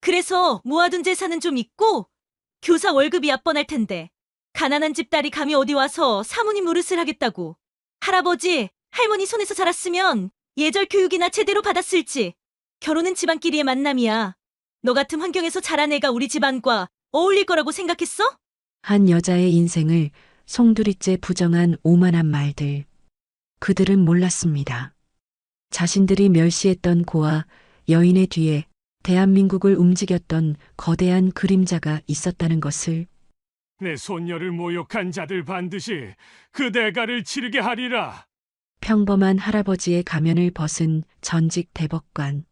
그래서 모아둔 재산은 좀 있고 교사 월급이 압번할 텐데 가난한 집 딸이 감히 어디 와서 사모님 노릇을 하겠다고. 할아버지, 할머니 손에서 자랐으면 예절 교육이나 제대로 받았을지. 결혼은 집안끼리의 만남이야. 너 같은 환경에서 자란 애가 우리 집안과 어울릴 거라고 생각했어? 한 여자의 인생을 송두리째 부정한 오만한 말들. 그들은 몰랐습니다. 자신들이 멸시했던 고아 여인의 뒤에 대한민국을 움직였던 거대한 그림자가 있었다는 것을. 내 손녀를 모욕한 자들 반드시 그 대가를 치르게 하리라. 평범한 할아버지의 가면을 벗은 전직 대법관.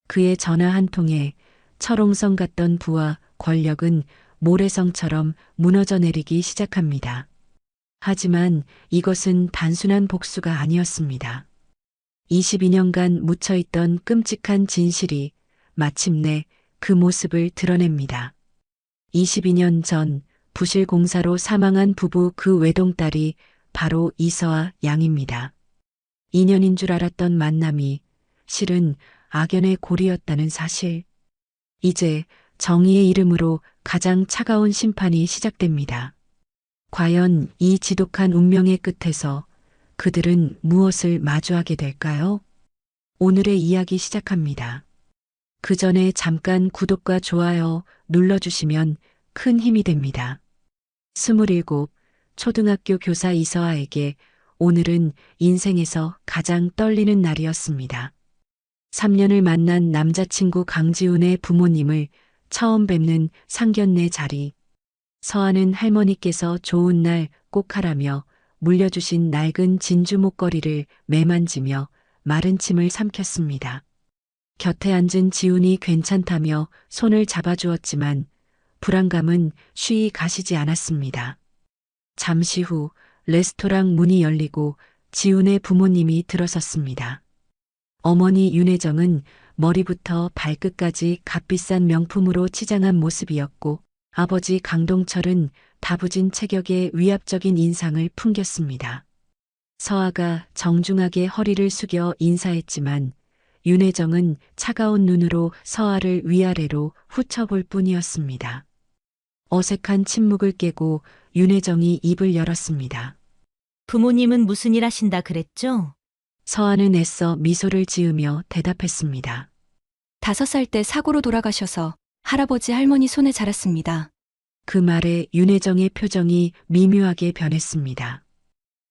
그의 전화 한 통에 철옹성 같던 부와 권력은 모래성처럼 무너져 내리기 시작합니다. 하지만 이것은 단순한 복수가 아니었습니다. 22년간 묻혀있던 끔찍한 진실이 마침내 그 모습을 드러냅니다. 22년 전 부실공사로 사망한 부부 그 외동딸이 바로 이서아 양입니다. 인연인 줄 알았던 만남이 실은 악연의 골이었다는 사실. 이제 정의의 이름으로 가장 차가운 심판이 시작됩니다. 과연 이 지독한 운명의 끝에서 그들은 무엇을 마주하게 될까요? 오늘의 이야기 시작합니다. 그 전에 잠깐 구독과 좋아요 눌러주시면 큰 힘이 됩니다. 27 초등학교 교사 이서아에게 오늘은 인생에서 가장 떨리는 날이었습니다. 3년을 만난 남자친구 강지훈의 부모님을 처음 뵙는 상견례 자리. 서하는 할머니께서 좋은 날 꼭 하라며 물려주신 낡은 진주 목걸이를 매만지며 마른 침을 삼켰습니다. 곁에 앉은 지훈이 괜찮다며 손을 잡아주었지만 불안감은 쉬이 가시지 않았습니다. 잠시 후 레스토랑 문이 열리고 지훈의 부모님이 들어섰습니다. 어머니 윤혜정은 머리부터 발끝까지 값비싼 명품으로 치장한 모습이었고 아버지 강동철은 다부진 체격에 위압적인 인상을 풍겼습니다. 서아가 정중하게 허리를 숙여 인사했지만 윤혜정은 차가운 눈으로 서아를 위아래로 훑어볼 뿐이었습니다. 어색한 침묵을 깨고 윤혜정이 입을 열었습니다. 부모님은 무슨 일 하신다 그랬죠? 서아는 애써 미소를 지으며 대답했습니다. 5살 때 사고로 돌아가셔서 할아버지 할머니 손에 자랐습니다. 그 말에 윤혜정의 표정이 미묘하게 변했습니다.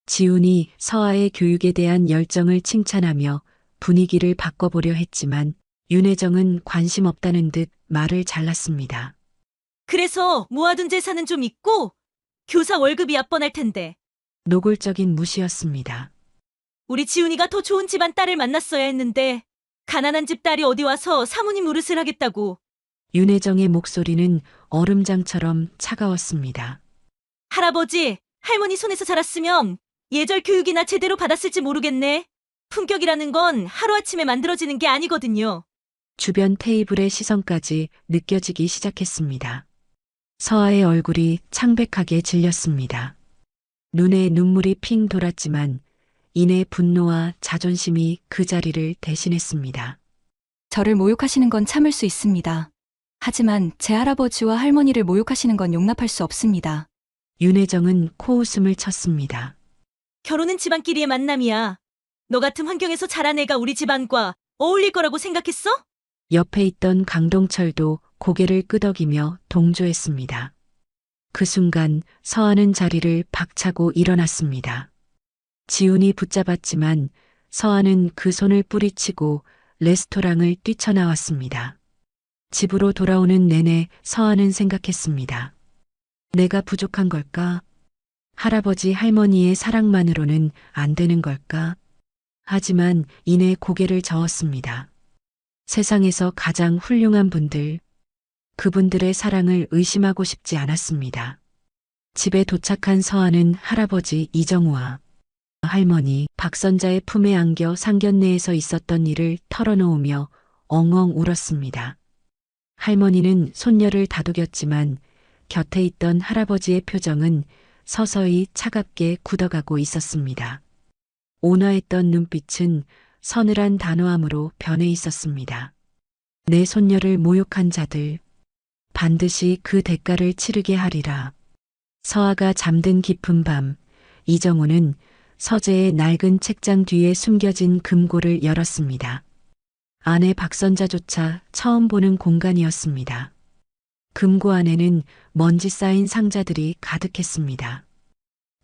지훈이 서아의 교육에 대한 열정을 칭찬하며 분위기를 바꿔보려 했지만 윤혜정은 관심 없다는 듯 말을 잘랐습니다. 그래서 모아둔 재산은 좀 있고 교사 월급이 압번할 텐데 노골적인 무시였습니다. 우리 지훈이가 더 좋은 집안 딸을 만났어야 했는데 가난한 집 딸이 어디 와서 사모님 노릇을 하겠다고. 윤혜정의 목소리는 얼음장처럼 차가웠습니다. 할아버지, 할머니 손에서 자랐으면 예절 교육이나 제대로 받았을지 모르겠네. 품격이라는 건 하루아침에 만들어지는 게 아니거든요. 주변 테이블의 시선까지 느껴지기 시작했습니다. 서아의 얼굴이 창백하게 질렸습니다. 눈에 눈물이 핑 돌았지만 이내 분노와 자존심이 그 자리를 대신했습니다. 저를 모욕하시는 건 참을 수 있습니다. 하지만 제 할아버지와 할머니를 모욕하시는 건 용납할 수 없습니다. 윤혜정은 코웃음을 쳤습니다. 결혼은 집안끼리의 만남이야. 너 같은 환경에서 자란 애가 우리 집안과 어울릴 거라고 생각했어? 옆에 있던 강동철도 고개를 끄덕이며 동조했습니다. 그 순간 서하는 자리를 박차고 일어났습니다. 지훈이 붙잡았지만 서하는 그 손을 뿌리치고 레스토랑을 뛰쳐나왔습니다. 집으로 돌아오는 내내 서하는 생각했습니다. 내가 부족한 걸까? 할아버지 할머니의 사랑만으로는 안 되는 걸까? 하지만 이내 고개를 저었습니다. 세상에서 가장 훌륭한 분들, 그분들의 사랑을 의심하고 싶지 않았습니다. 집에 도착한 서하는 할아버지 이정우와 할머니 박선자의 품에 안겨 상견례에서 있었던 일을 털어놓으며 엉엉 울었습니다. 할머니는 손녀를 다독였지만 곁에 있던 할아버지의 표정은 서서히 차갑게 굳어가고 있었습니다. 온화했던 눈빛은 서늘한 단호함으로 변해 있었습니다. 내 손녀를 모욕한 자들 반드시 그 대가를 치르게 하리라. 서아가 잠든 깊은 밤, 이정우는 서재의 낡은 책장 뒤에 숨겨진 금고를 열었습니다. 아내 박선자조차 처음 보는 공간이었습니다. 금고 안에는 먼지 쌓인 상자들이 가득했습니다.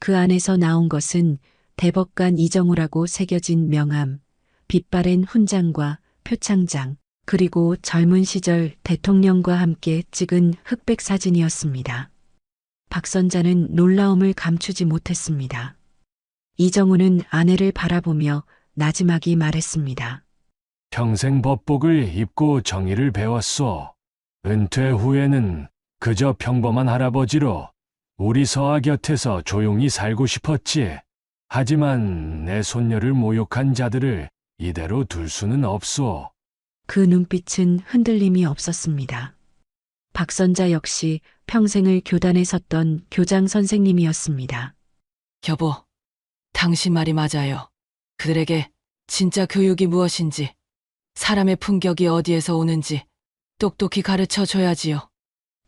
그 안에서 나온 것은 대법관 이정우라고 새겨진 명함, 빛바랜 훈장과 표창장, 그리고 젊은 시절 대통령과 함께 찍은 흑백 사진이었습니다. 박선자는 놀라움을 감추지 못했습니다. 이정우는 아내를 바라보며 나지막이 말했습니다. 평생 법복을 입고 정의를 배웠소. 은퇴 후에는 그저 평범한 할아버지로 우리 서아 곁에서 조용히 살고 싶었지. 하지만 내 손녀를 모욕한 자들을 이대로 둘 수는 없소. 그 눈빛은 흔들림이 없었습니다. 박선자 역시 평생을 교단에 섰던 교장 선생님이었습니다. 여보, 당신 말이 맞아요. 그들에게 진짜 교육이 무엇인지, 사람의 품격이 어디에서 오는지 똑똑히 가르쳐 줘야지요.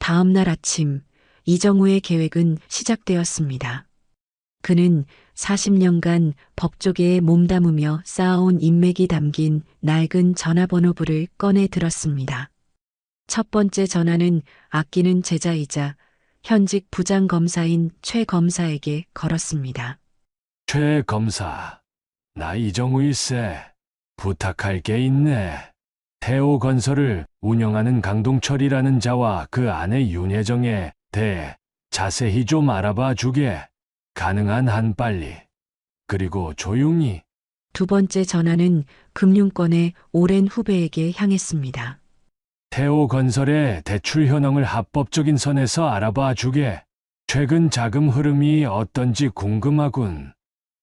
다음 날 아침, 이정우의 계획은 시작되었습니다. 그는 40년간 법조계에 몸담으며 쌓아온 인맥이 담긴 낡은 전화번호부를 꺼내 들었습니다. 첫 번째 전화는 아끼는 제자이자 현직 부장검사인 최 검사에게 걸었습니다. 최 검사, 나 이정우일세. 부탁할 게 있네. 태호 건설을 운영하는 강동철이라는 자와 그 아내 윤혜정에 대해 자세히 좀 알아봐 주게. 가능한 한 빨리. 그리고 조용히. 두 번째 전화는 금융권의 오랜 후배에게 향했습니다. 태호 건설의 대출 현황을 합법적인 선에서 알아봐 주게. 최근 자금 흐름이 어떤지 궁금하군.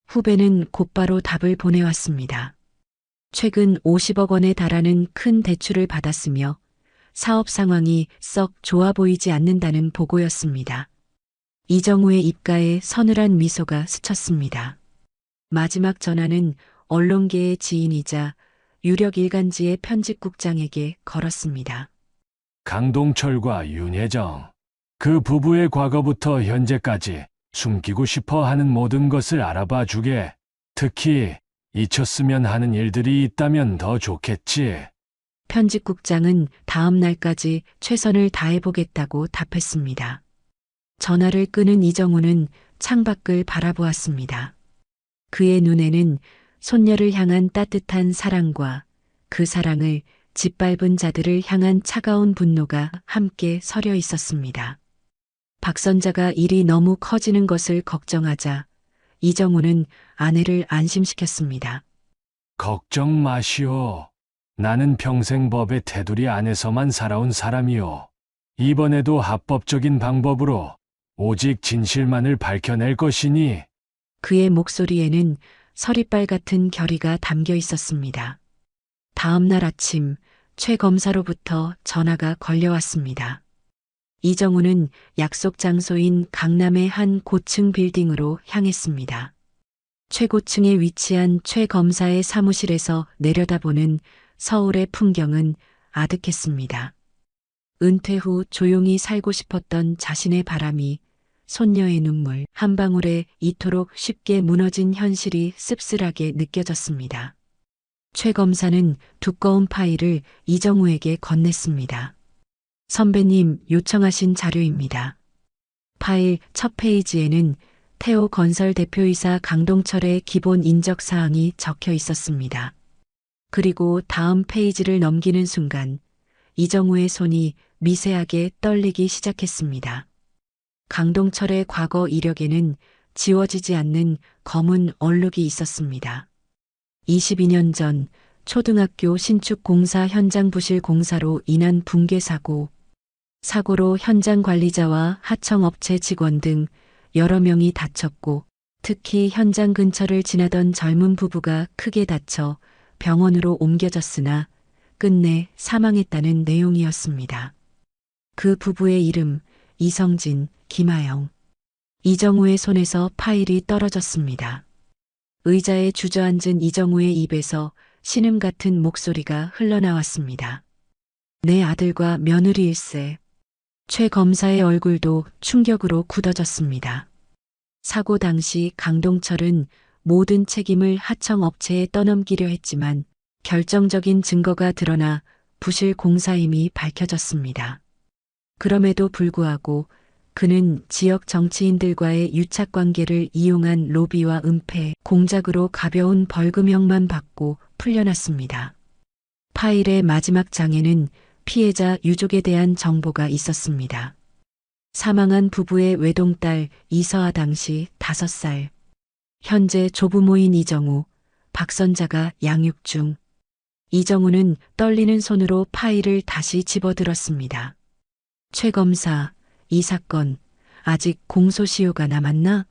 후배는 곧바로 답을 보내왔습니다. 최근 50억 원에 달하는 큰 대출을 받았으며 사업 상황이 썩 좋아 보이지 않는다는 보고였습니다. 이정우의 입가에 서늘한 미소가 스쳤습니다. 마지막 전화는 언론계의 지인이자 유력 일간지의 편집국장에게 걸었습니다. 강동철과 윤혜정. 그 부부의 과거부터 현재까지 숨기고 싶어 하는 모든 것을 알아봐 주게. 특히 잊혔으면 하는 일들이 있다면 더 좋겠지. 편집국장은 다음 날까지 최선을 다해보겠다고 답했습니다. 전화를 끄는 이정우는 창밖을 바라보았습니다. 그의 눈에는 손녀를 향한 따뜻한 사랑과 그 사랑을 짓밟은 자들을 향한 차가운 분노가 함께 서려 있었습니다. 박선자가 일이 너무 커지는 것을 걱정하자 이정우는 아내를 안심시켰습니다. 걱정 마시오. 나는 평생 법의 테두리 안에서만 살아온 사람이오. 이번에도 합법적인 방법으로 오직 진실만을 밝혀낼 것이니. 그의 목소리에는 서리빨 같은 결의가 담겨 있었습니다. 다음 날 아침 최 검사로부터 전화가 걸려왔습니다. 이정우는 약속 장소인 강남의 한 고층 빌딩으로 향했습니다. 최고층에 위치한 최 검사의 사무실에서 내려다보는 서울의 풍경은 아득했습니다. 은퇴 후 조용히 살고 싶었던 자신의 바람이 손녀의 눈물 한 방울에 이토록 쉽게 무너진 현실이 씁쓸하게 느껴졌습니다. 최 검사는 두꺼운 파일을 이정우에게 건넸습니다. 선배님 요청하신 자료입니다. 파일 첫 페이지에는 태호 건설 대표이사 강동철의 기본 인적 사항이 적혀 있었습니다. 그리고 다음 페이지를 넘기는 순간 이정우의 손이 미세하게 떨리기 시작했습니다. 강동철의 과거 이력에는 지워지지 않는 검은 얼룩이 있었습니다. 22년 전 초등학교 신축 공사 현장 부실 공사로 인한 붕괴 사고로 현장 관리자와 하청업체 직원 등 여러 명이 다쳤고 특히 현장 근처를 지나던 젊은 부부가 크게 다쳐 병원으로 옮겨졌으나 끝내 사망했다는 내용이었습니다. 그 부부의 이름 이성진, 김하영. 이정우의 손에서 파일이 떨어졌습니다. 의자에 주저앉은 이정우의 입에서 신음 같은 목소리가 흘러나왔습니다. 내 아들과 며느리일세. 최 검사의 얼굴도 충격으로 굳어졌습니다. 사고 당시 강동철은 모든 책임을 하청업체에 떠넘기려 했지만 결정적인 증거가 드러나 부실 공사임이 밝혀졌습니다. 그럼에도 불구하고 그는 지역 정치인들과의 유착 관계를 이용한 로비와 은폐, 공작으로 가벼운 벌금형만 받고 풀려났습니다. 파일의 마지막 장에는 피해자 유족에 대한 정보가 있었습니다. 사망한 부부의 외동딸 이서아 당시 5살, 현재 조부모인 이정우, 박선자가 양육 중. 이정우는 떨리는 손으로 파일을 다시 집어들었습니다. 최 검사, 이 사건 아직 공소시효가 남았나?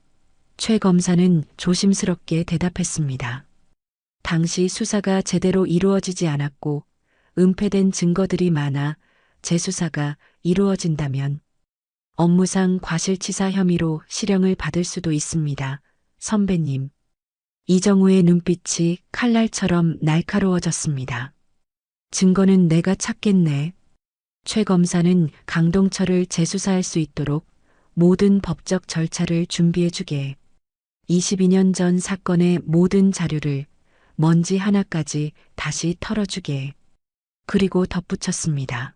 최 검사는 조심스럽게 대답했습니다. 당시 수사가 제대로 이루어지지 않았고 은폐된 증거들이 많아 재수사가 이루어진다면 업무상 과실치사 혐의로 실형을 받을 수도 있습니다. 선배님. 이정우의 눈빛이 칼날처럼 날카로워졌습니다. 증거는 내가 찾겠네. 최 검사는 강동철을 재수사할 수 있도록 모든 법적 절차를 준비해주게. 22년 전 사건의 모든 자료를 먼지 하나까지 다시 털어주게. 그리고 덧붙였습니다.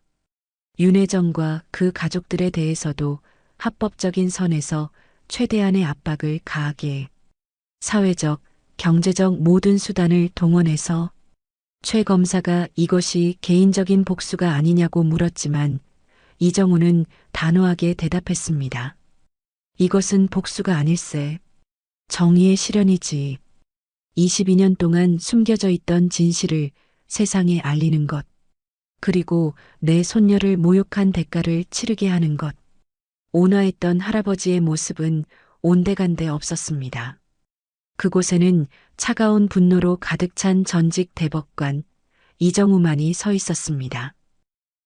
윤혜정과 그 가족들에 대해서도 합법적인 선에서 최대한의 압박을 가하게. 사회적, 경제적 모든 수단을 동원해서. 최 검사가 이것이 개인적인 복수가 아니냐고 물었지만 이정우는 단호하게 대답했습니다. 이것은 복수가 아닐세. 정의의 실현이지. 22년 동안 숨겨져 있던 진실을 세상에 알리는 것. 그리고 내 손녀를 모욕한 대가를 치르게 하는 것. 온화했던 할아버지의 모습은 온데간데 없었습니다. 그곳에는 차가운 분노로 가득 찬 전직 대법관 이정우만이 서 있었습니다.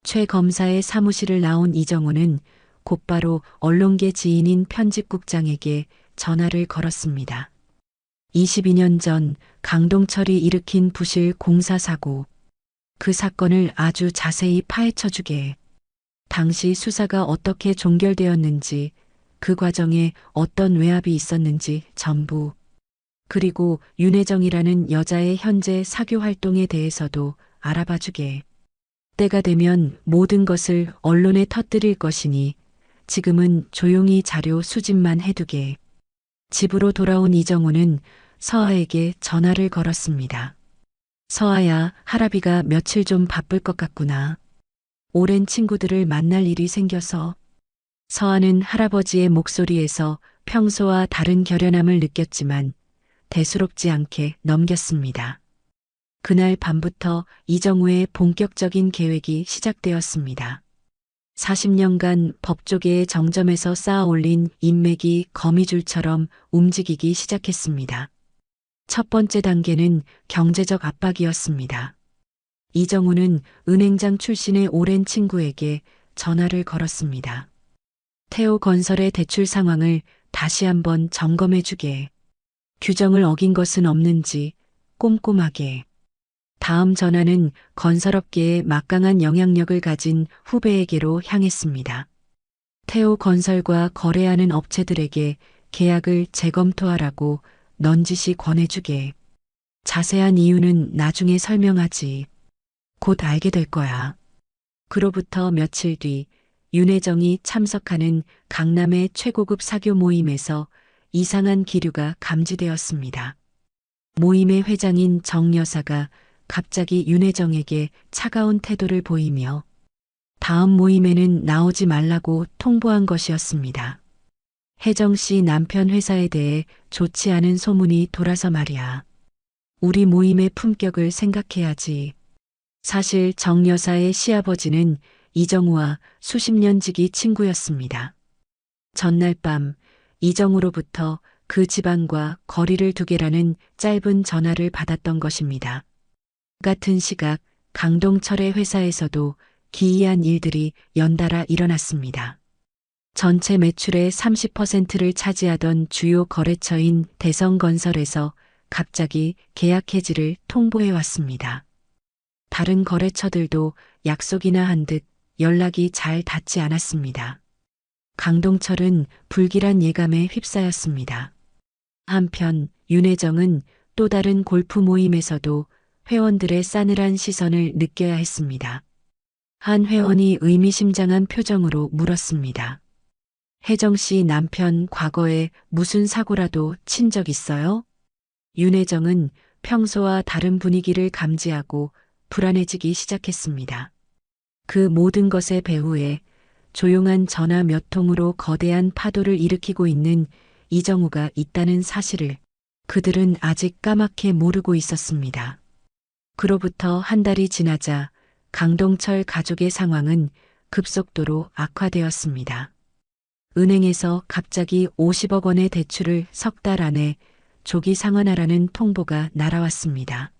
최 검사의 사무실을 나온 이정우는 곧바로 언론계 지인인 편집국장에게 전화를 걸었습니다. 22년 전 강동철이 일으킨 부실 공사사고. 그 사건을 아주 자세히 파헤쳐주게. 당시 수사가 어떻게 종결되었는지, 그 과정에 어떤 외압이 있었는지 전부. 그리고 윤혜정이라는 여자의 현재 사교 활동에 대해서도 알아봐주게. 때가 되면 모든 것을 언론에 터뜨릴 것이니 지금은 조용히 자료 수집만 해두게. 집으로 돌아온 이정우는 서아에게 전화를 걸었습니다. 서아야, 할아비가 며칠 좀 바쁠 것 같구나. 오랜 친구들을 만날 일이 생겨서. 서아는 할아버지의 목소리에서 평소와 다른 결연함을 느꼈지만 대수롭지 않게 넘겼습니다. 그날 밤부터 이정우의 본격적인 계획이 시작되었습니다. 40년간 법조계의 정점에서 쌓아 올린 인맥이 거미줄처럼 움직이기 시작했습니다. 첫 번째 단계는 경제적 압박이었습니다. 이정우는 은행장 출신의 오랜 친구에게 전화를 걸었습니다. 태오건설의 대출 상황을 다시 한번 점검해주게. 규정을 어긴 것은 없는지 꼼꼼하게. 다음 전화는 건설업계에 막강한 영향력을 가진 후배에게로 향했습니다. 태오건설과 거래하는 업체들에게 계약을 재검토하라고 넌지시 권해주게. 자세한 이유는 나중에 설명하지. 곧 알게 될 거야. 그로부터 며칠 뒤 윤혜정이 참석하는 강남의 최고급 사교 모임에서 이상한 기류가 감지되었습니다. 모임의 회장인 정 여사가 갑자기 윤혜정에게 차가운 태도를 보이며 다음 모임에는 나오지 말라고 통보한 것이었습니다. 혜정 씨 남편 회사에 대해 좋지 않은 소문이 돌아서 말이야. 우리 모임의 품격을 생각해야지. 사실 정 여사의 시아버지는 이정우와 수십 년 지기 친구였습니다. 전날 밤 이정우로부터 그 집안과 거리를 두게라는 짧은 전화를 받았던 것입니다. 같은 시각 강동철의 회사에서도 기이한 일들이 연달아 일어났습니다. 전체 매출의 30%를 차지하던 주요 거래처인 대성건설에서 갑자기 계약 해지를 통보해 왔습니다. 다른 거래처들도 약속이나 한 듯 연락이 잘 닿지 않았습니다. 강동철은 불길한 예감에 휩싸였습니다. 한편 윤혜정은 또 다른 골프 모임에서도 회원들의 싸늘한 시선을 느껴야 했습니다. 한 회원이 의미심장한 표정으로 물었습니다. 혜정 씨 남편 과거에 무슨 사고라도 친 적 있어요? 윤혜정은 평소와 다른 분위기를 감지하고 불안해지기 시작했습니다. 그 모든 것의 배후에 조용한 전화 몇 통으로 거대한 파도를 일으키고 있는 이정우가 있다는 사실을 그들은 아직 까맣게 모르고 있었습니다. 그로부터 한 달이 지나자 강동철 가족의 상황은 급속도로 악화되었습니다. 은행에서 갑자기 50억 원의 대출을 석 달 안에 조기 상환하라는 통보가 날아왔습니다.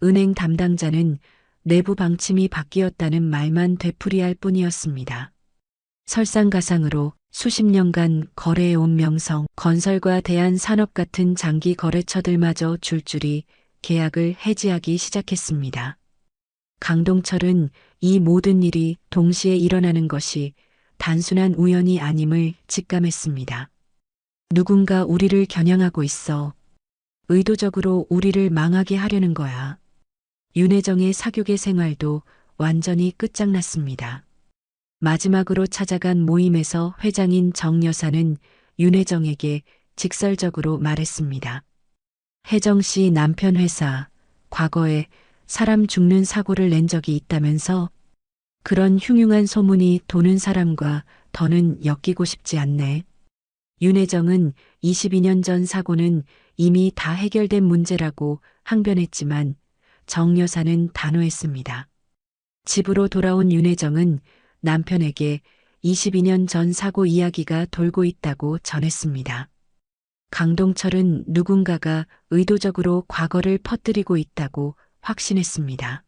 은행 담당자는 내부 방침이 바뀌었다는 말만 되풀이할 뿐이었습니다. 설상가상으로 수십 년간 거래해온 명성, 건설과 대한산업 같은 장기 거래처들마저 줄줄이 계약을 해지하기 시작했습니다. 강동철은 이 모든 일이 동시에 일어나는 것이 단순한 우연이 아님을 직감했습니다. 누군가 우리를 겨냥하고 있어. 의도적으로 우리를 망하게 하려는 거야. 윤혜정의 사교계 생활도 완전히 끝장났습니다. 마지막으로 찾아간 모임에서 회장인 정 여사는 윤혜정에게 직설적으로 말했습니다. 혜정 씨 남편 회사, 과거에 사람 죽는 사고를 낸 적이 있다면서? 그런 흉흉한 소문이 도는 사람과 더는 엮이고 싶지 않네. 윤혜정은 22년 전 사고는 이미 다 해결된 문제라고 항변했지만 정 여사는 단호했습니다. 집으로 돌아온 윤혜정은 남편에게 22년 전 사고 이야기가 돌고 있다고 전했습니다. 강동철은 누군가가 의도적으로 과거를 퍼뜨리고 있다고 확신했습니다.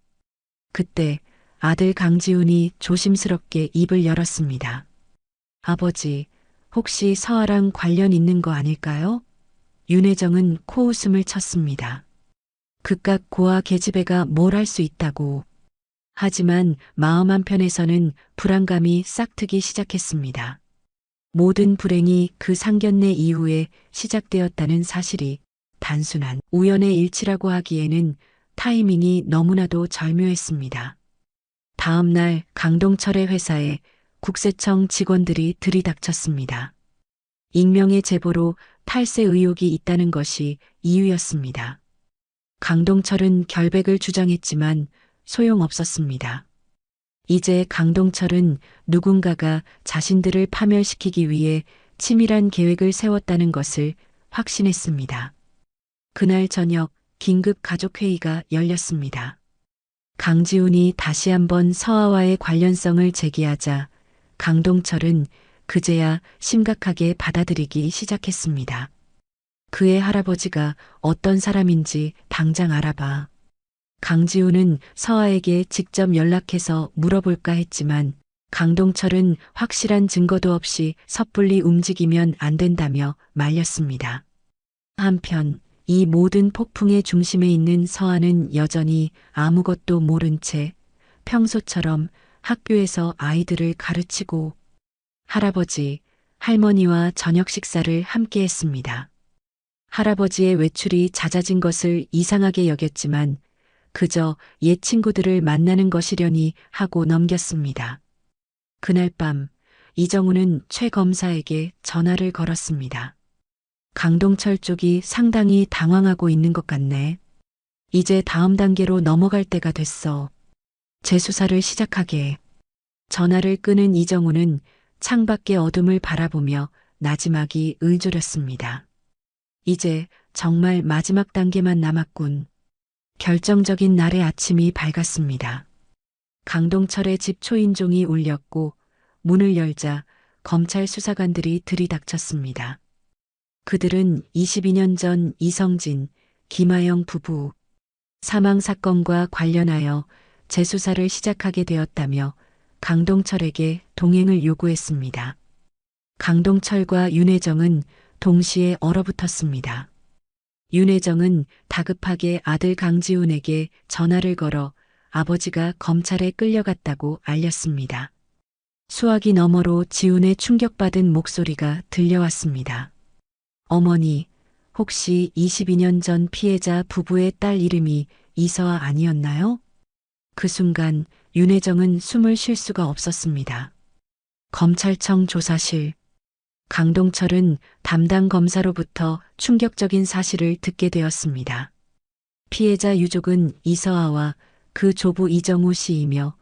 그때 아들 강지훈이 조심스럽게 입을 열었습니다. 아버지, 혹시 서아랑 관련 있는 거 아닐까요? 윤혜정은 코웃음을 쳤습니다. 그깟 고아 계집애가 뭘 할 수 있다고. 하지만 마음 한편에서는 불안감이 싹트기 시작했습니다. 모든 불행이 그 상견례 이후에 시작되었다는 사실이 단순한 우연의 일치라고 하기에는 타이밍이 너무나도 절묘했습니다. 다음 날 강동철의 회사에 국세청 직원들이 들이닥쳤습니다. 익명의 제보로 탈세 의혹이 있다는 것이 이유였습니다. 강동철은 결백을 주장했지만 소용없었습니다. 이제 강동철은 누군가가 자신들을 파멸시키기 위해 치밀한 계획을 세웠다는 것을 확신했습니다. 그날 저녁 긴급 가족회의가 열렸습니다. 강지훈이 다시 한번 서아와의 관련성을 제기하자 강동철은 그제야 심각하게 받아들이기 시작했습니다. 그의 할아버지가 어떤 사람인지 당장 알아봐. 강지훈은 서아에게 직접 연락해서 물어볼까 했지만 강동철은 확실한 증거도 없이 섣불리 움직이면 안 된다며 말렸습니다. 한편 이 모든 폭풍의 중심에 있는 서아는 여전히 아무것도 모른 채 평소처럼 학교에서 아이들을 가르치고 할아버지, 할머니와 저녁 식사를 함께 했습니다. 할아버지의 외출이 잦아진 것을 이상하게 여겼지만 그저 옛 친구들을 만나는 것이려니 하고 넘겼습니다. 그날 밤 이정우는 최 검사에게 전화를 걸었습니다. 강동철 쪽이 상당히 당황하고 있는 것 같네. 이제 다음 단계로 넘어갈 때가 됐어. 재수사를 시작하게. 전화를 끄는 이정우는 창밖의 어둠을 바라보며 나지막이 을조렸습니다. 이제 정말 마지막 단계만 남았군. 결정적인 날의 아침이 밝았습니다. 강동철의 집 초인종이 울렸고 문을 열자 검찰 수사관들이 들이닥쳤습니다. 그들은 22년 전 이성진, 김하영 부부 사망 사건과 관련하여 재수사를 시작하게 되었다며 강동철에게 동행을 요구했습니다. 강동철과 윤혜정은 동시에 얼어붙었습니다. 윤혜정은 다급하게 아들 강지훈에게 전화를 걸어 아버지가 검찰에 끌려갔다고 알렸습니다. 수화기 너머로 지훈의 충격받은 목소리가 들려왔습니다. 어머니, 혹시 22년 전 피해자 부부의 딸 이름이 이서아 아니었나요? 그 순간 윤혜정은 숨을 쉴 수가 없었습니다. 검찰청 조사실. 강동철은 담당 검사로부터 충격적인 사실을 듣게 되었습니다. 피해자 유족은 이서아와 그 조부 이정우 씨이며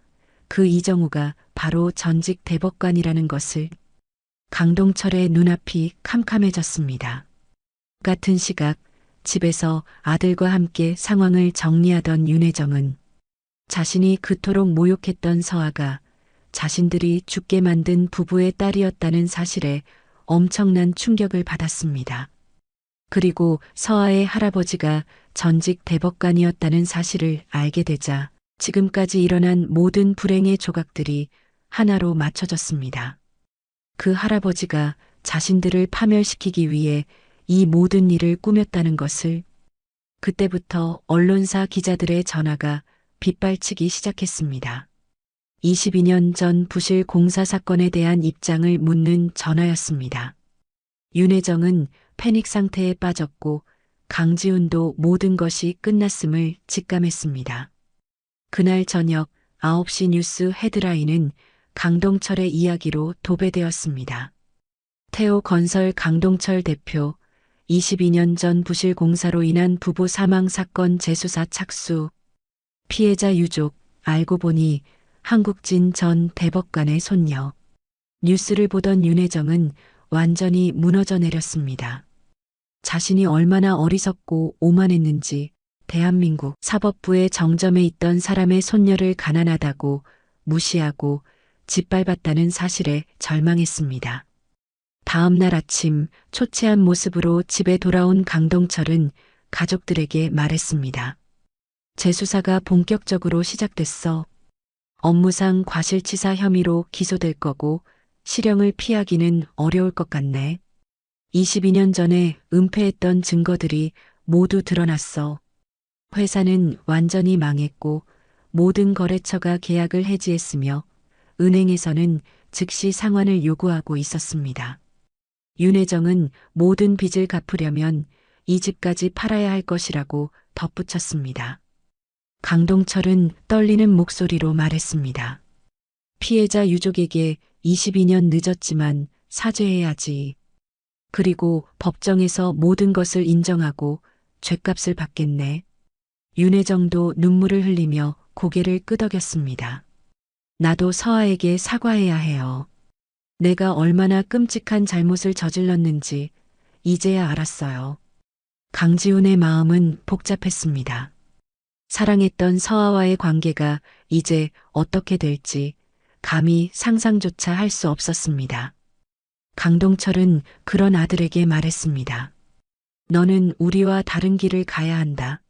그 이정우가 바로 전직 대법관이라는 것을. 강동철의 눈앞이 캄캄해졌습니다. 같은 시각 집에서 아들과 함께 상황을 정리하던 윤혜정은 자신이 그토록 모욕했던 서아가 자신들이 죽게 만든 부부의 딸이었다는 사실에 엄청난 충격을 받았습니다. 그리고 서아의 할아버지가 전직 대법관이었다는 사실을 알게 되자 지금까지 일어난 모든 불행의 조각들이 하나로 맞춰졌습니다. 그 할아버지가 자신들을 파멸시키기 위해 이 모든 일을 꾸몄다는 것을. 그때부터 언론사 기자들의 전화가 빗발치기 시작했습니다. 22년 전 부실 공사 사건에 대한 입장을 묻는 전화였습니다. 윤혜정은 패닉 상태에 빠졌고 강지훈도 모든 것이 끝났음을 직감했습니다. 그날 저녁 9시 뉴스 헤드라인은 강동철의 이야기로 도배되었습니다. 태오건설 강동철 대표, 22년 전 부실 공사로 인한 부부 사망 사건 재수사 착수. 피해자 유족, 알고 보니 한국진 전 대법관의 손녀. 뉴스를 보던 윤혜정은 완전히 무너져 내렸습니다. 자신이 얼마나 어리석고 오만했는지 대한민국 사법부의 정점에 있던 사람의 손녀를 가난하다고 무시하고 짓밟았다는 사실에 절망했습니다. 다음 날 아침 초췌한 모습으로 집에 돌아온 강동철은 가족들에게 말했습니다. 재수사가 본격적으로 시작됐어. 업무상 과실치사 혐의로 기소될 거고 실형을 피하기는 어려울 것 같네. 22년 전에 은폐했던 증거들이 모두 드러났어. 회사는 완전히 망했고 모든 거래처가 계약을 해지했으며 은행에서는 즉시 상환을 요구하고 있었습니다. 윤혜정은 모든 빚을 갚으려면 이 집까지 팔아야 할 것이라고 덧붙였습니다. 강동철은 떨리는 목소리로 말했습니다. 피해자 유족에게 22년 늦었지만 사죄해야지. 그리고 법정에서 모든 것을 인정하고 죗값을 받겠네. 윤혜정도 눈물을 흘리며 고개를 끄덕였습니다. 나도 서아에게 사과해야 해요. 내가 얼마나 끔찍한 잘못을 저질렀는지 이제야 알았어요. 강지훈의 마음은 복잡했습니다. 사랑했던 서아와의 관계가 이제 어떻게 될지 감히 상상조차 할 수 없었습니다. 강동철은 그런 아들에게 말했습니다. 너는 우리와 다른 길을 가야 한다.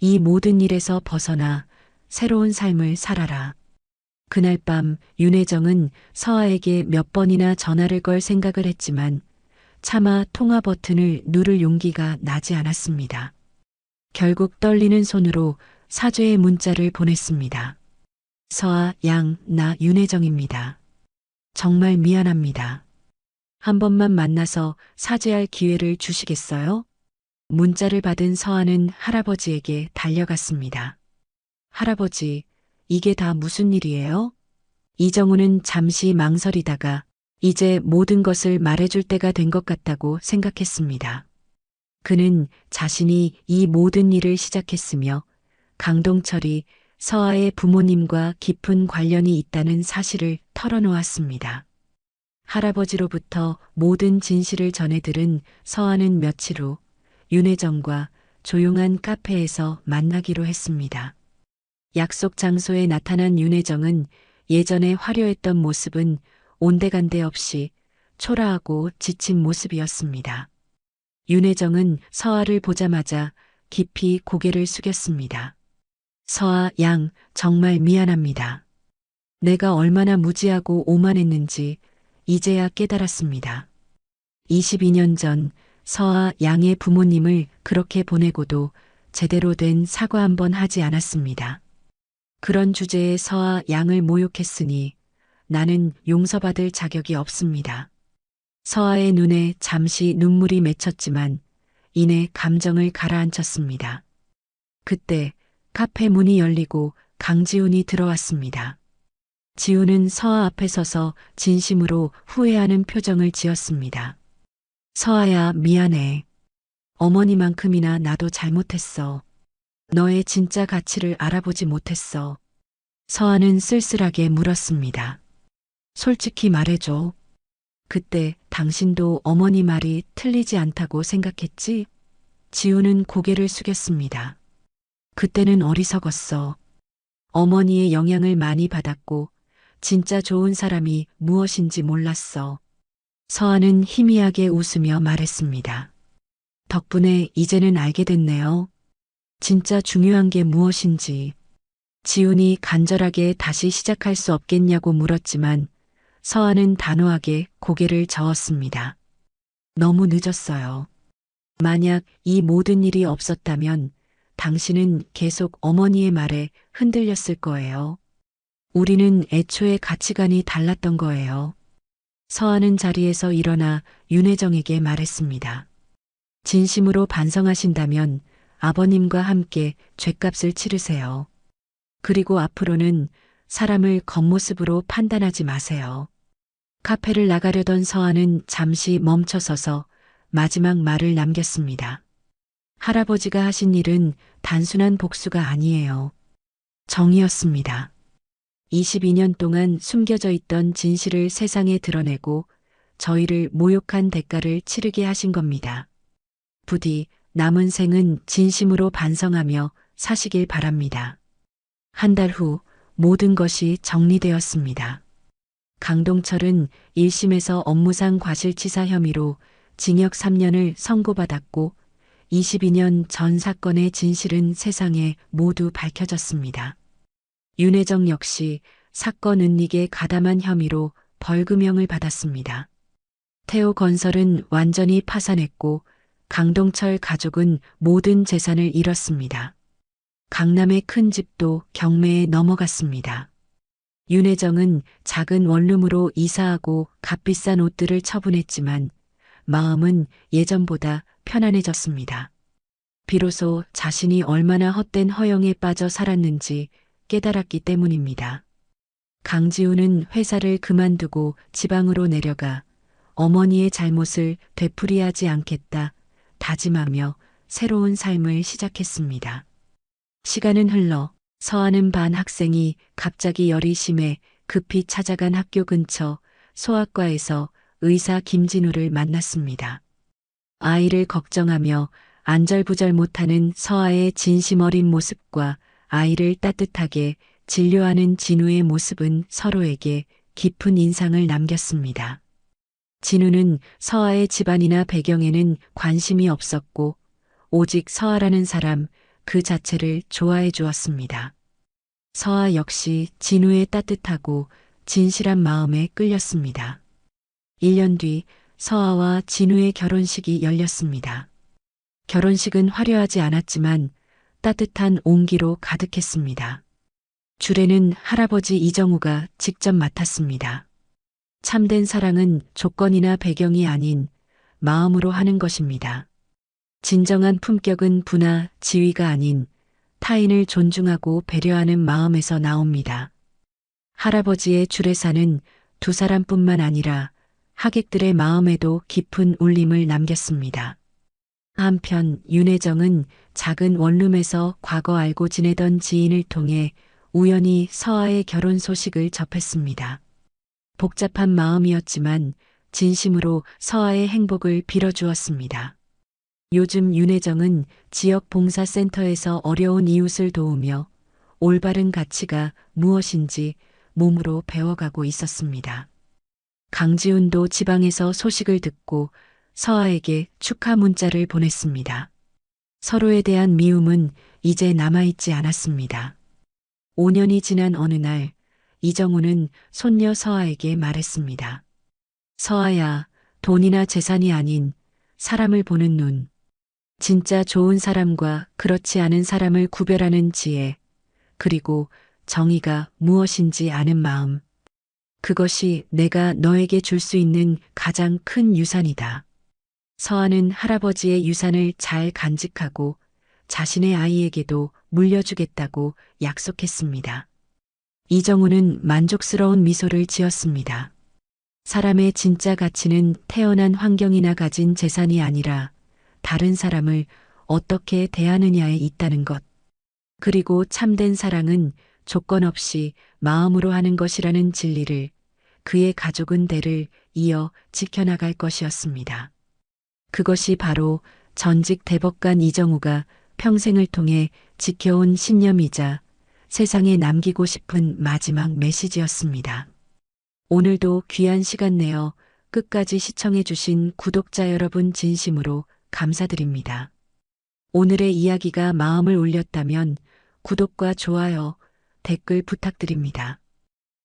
이 모든 일에서 벗어나 새로운 삶을 살아라. 그날 밤 윤혜정은 서아에게 몇 번이나 전화를 걸 생각을 했지만 차마 통화 버튼을 누를 용기가 나지 않았습니다. 결국 떨리는 손으로 사죄의 문자를 보냈습니다. 서아 양, 나 윤혜정입니다. 정말 미안합니다. 한 번만 만나서 사죄할 기회를 주시겠어요? 문자를 받은 서아는 할아버지에게 달려갔습니다. 할아버지, 이게 다 무슨 일이에요? 이정우는 잠시 망설이다가 이제 모든 것을 말해줄 때가 된 것 같다고 생각했습니다. 그는 자신이 이 모든 일을 시작했으며 강동철이 서아의 부모님과 깊은 관련이 있다는 사실을 털어놓았습니다. 할아버지로부터 모든 진실을 전해 들은 서아는 며칠 후 윤혜정과 조용한 카페에서 만나기로 했습니다. 약속 장소에 나타난 윤혜정은 예전에 화려했던 모습은 온데간데 없이 초라하고 지친 모습이었습니다. 윤혜정은 서아를 보자마자 깊이 고개를 숙였습니다. 서아 양, 정말 미안합니다. 내가 얼마나 무지하고 오만했는지 이제야 깨달았습니다. 22년 전 서아 양의 부모님을 그렇게 보내고도 제대로 된 사과 한 번 하지 않았습니다. 그런 주제에 서아 양을 모욕했으니 나는 용서받을 자격이 없습니다. 서아의 눈에 잠시 눈물이 맺혔지만 이내 감정을 가라앉혔습니다. 그때 카페 문이 열리고 강지훈이 들어왔습니다. 지훈은 서아 앞에 서서 진심으로 후회하는 표정을 지었습니다. 서아야, 미안해. 어머니만큼이나 나도 잘못했어. 너의 진짜 가치를 알아보지 못했어. 서아는 쓸쓸하게 물었습니다. 솔직히 말해줘. 그때 당신도 어머니 말이 틀리지 않다고 생각했지? 지우는 고개를 숙였습니다. 그때는 어리석었어. 어머니의 영향을 많이 받았고 진짜 좋은 사람이 무엇인지 몰랐어. 서아는 희미하게 웃으며 말했습니다. 덕분에 이제는 알게 됐네요. 진짜 중요한 게 무엇인지. 지훈이 간절하게 다시 시작할 수 없겠냐고 물었지만 서아는 단호하게 고개를 저었습니다. 너무 늦었어요. 만약 이 모든 일이 없었다면 당신은 계속 어머니의 말에 흔들렸을 거예요. 우리는 애초에 가치관이 달랐던 거예요. 서아는 자리에서 일어나 윤혜정에게 말했습니다. 진심으로 반성하신다면 아버님과 함께 죗값을 치르세요. 그리고 앞으로는 사람을 겉모습으로 판단하지 마세요. 카페를 나가려던 서아는 잠시 멈춰서서 마지막 말을 남겼습니다. 할아버지가 하신 일은 단순한 복수가 아니에요. 정이었습니다. 22년 동안 숨겨져 있던 진실을 세상에 드러내고 저희를 모욕한 대가를 치르게 하신 겁니다. 부디 남은 생은 진심으로 반성하며 사시길 바랍니다. 한 달 후 모든 것이 정리되었습니다. 강동철은 1심에서 업무상 과실치사 혐의로 징역 3년을 선고받았고 22년 전 사건의 진실은 세상에 모두 밝혀졌습니다. 윤혜정 역시 사건 은닉에 가담한 혐의로 벌금형을 받았습니다. 태호건설은 완전히 파산했고 강동철 가족은 모든 재산을 잃었습니다. 강남의 큰 집도 경매에 넘어갔습니다. 윤혜정은 작은 원룸으로 이사하고 값비싼 옷들을 처분했지만 마음은 예전보다 편안해졌습니다. 비로소 자신이 얼마나 헛된 허영에 빠져 살았는지 깨달았기 때문입니다. 강지훈은 회사를 그만두고 지방으로 내려가 어머니의 잘못을 되풀이하지 않겠다 다짐하며 새로운 삶을 시작했습니다. 시간은 흘러 서하는 반 학생이 갑자기 열이 심해 급히 찾아간 학교 근처 소아과에서 의사 김진우를 만났습니다. 아이를 걱정하며 안절부절 못하는 서아의 진심 어린 모습과 아이를 따뜻하게 진료하는 진우의 모습은 서로에게 깊은 인상을 남겼습니다. 진우는 서아의 집안이나 배경에는 관심이 없었고 오직 서아라는 사람 그 자체를 좋아해 주었습니다. 서아 역시 진우의 따뜻하고 진실한 마음에 끌렸습니다. 1년 뒤 서아와 진우의 결혼식이 열렸습니다. 결혼식은 화려하지 않았지만 따뜻한 온기로 가득했습니다. 주례는 할아버지 이정우가 직접 맡았습니다. 참된 사랑은 조건이나 배경이 아닌 마음으로 하는 것입니다. 진정한 품격은 부나 지위가 아닌 타인을 존중하고 배려하는 마음에서 나옵니다. 할아버지의 주례사는 두 사람뿐만 아니라 하객들의 마음에도 깊은 울림을 남겼습니다. 한편 윤혜정은 작은 원룸에서 과거 알고 지내던 지인을 통해 우연히 서아의 결혼 소식을 접했습니다. 복잡한 마음이었지만 진심으로 서아의 행복을 빌어주었습니다. 요즘 윤혜정은 지역 봉사센터에서 어려운 이웃을 도우며 올바른 가치가 무엇인지 몸으로 배워가고 있었습니다. 강지훈도 지방에서 소식을 듣고 서아에게 축하 문자를 보냈습니다. 서로에 대한 미움은 이제 남아있지 않았습니다. 5년이 지난 어느 날 이정우는 손녀 서아에게 말했습니다. 서아야, 돈이나 재산이 아닌 사람을 보는 눈, 진짜 좋은 사람과 그렇지 않은 사람을 구별하는 지혜, 그리고 정의가 무엇인지 아는 마음. 그것이 내가 너에게 줄 수 있는 가장 큰 유산이다. 서아는 할아버지의 유산을 잘 간직하고 자신의 아이에게도 물려주겠다고 약속했습니다. 이정우는 만족스러운 미소를 지었습니다. 사람의 진짜 가치는 태어난 환경이나 가진 재산이 아니라 다른 사람을 어떻게 대하느냐에 있다는 것. 그리고 참된 사랑은 조건 없이 마음으로 하는 것이라는 진리를 그의 가족은 대를 이어 지켜나갈 것이었습니다. 그것이 바로 전직 대법관 이정우가 평생을 통해 지켜온 신념이자 세상에 남기고 싶은 마지막 메시지였습니다. 오늘도 귀한 시간 내어 끝까지 시청해주신 구독자 여러분 진심으로 감사드립니다. 오늘의 이야기가 마음을 울렸다면 구독과 좋아요, 댓글 부탁드립니다.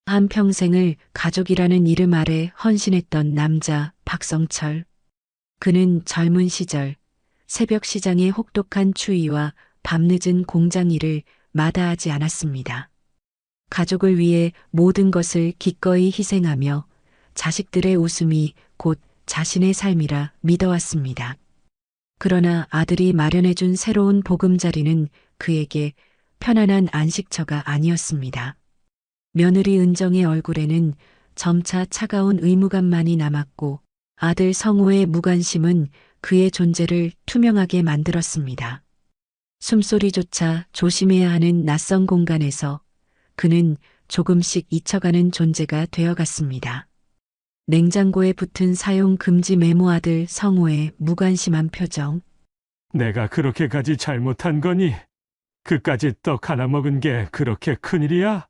한평생을 가족이라는 이름 아래 헌신했던 남자 박성철. 그는 젊은 시절 새벽 시장의 혹독한 추위와 밤늦은 공장 일을 마다하지 않았습니다. 가족을 위해 모든 것을 기꺼이 희생하며 자식들의 웃음이 곧 자신의 삶이라 믿어왔습니다. 그러나 아들이 마련해준 새로운 보금자리는 그에게 편안한 안식처가 아니었습니다. 며느리 은정의 얼굴에는 점차 차가운 의무감만이 남았고 아들 성호의 무관심은 그의 존재를 투명하게 만들었습니다. 숨소리조차 조심해야 하는 낯선 공간에서 그는 조금씩 잊혀가는 존재가 되어갔습니다. 냉장고에 붙은 사용 금지 메모 아들 성호의 무관심한 표정. 내가 그렇게까지 잘못한 거니? 그까지 떡 하나 먹은 게 그렇게 큰일이야?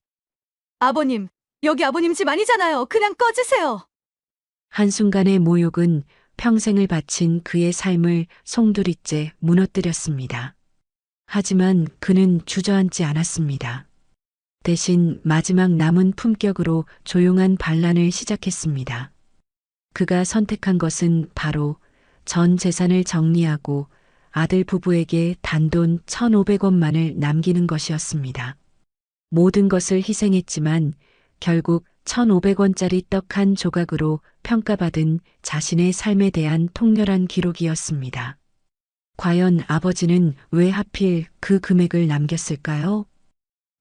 아버님, 여기 아버님 집 아니잖아요. 그냥 꺼지세요. 한순간의 모욕은 평생을 바친 그의 삶을 송두리째 무너뜨렸습니다. 하지만 그는 주저앉지 않았습니다. 대신 마지막 남은 품격으로 조용한 반란을 시작했습니다. 그가 선택한 것은 바로 전 재산을 정리하고 아들 부부에게 단돈 1,500원만을 남기는 것이었습니다. 모든 것을 희생했지만 결국 1,500원짜리 떡 한 조각으로 평가받은 자신의 삶에 대한 통렬한 기록이었습니다. 과연 아버지는 왜 하필 그 금액을 남겼을까요?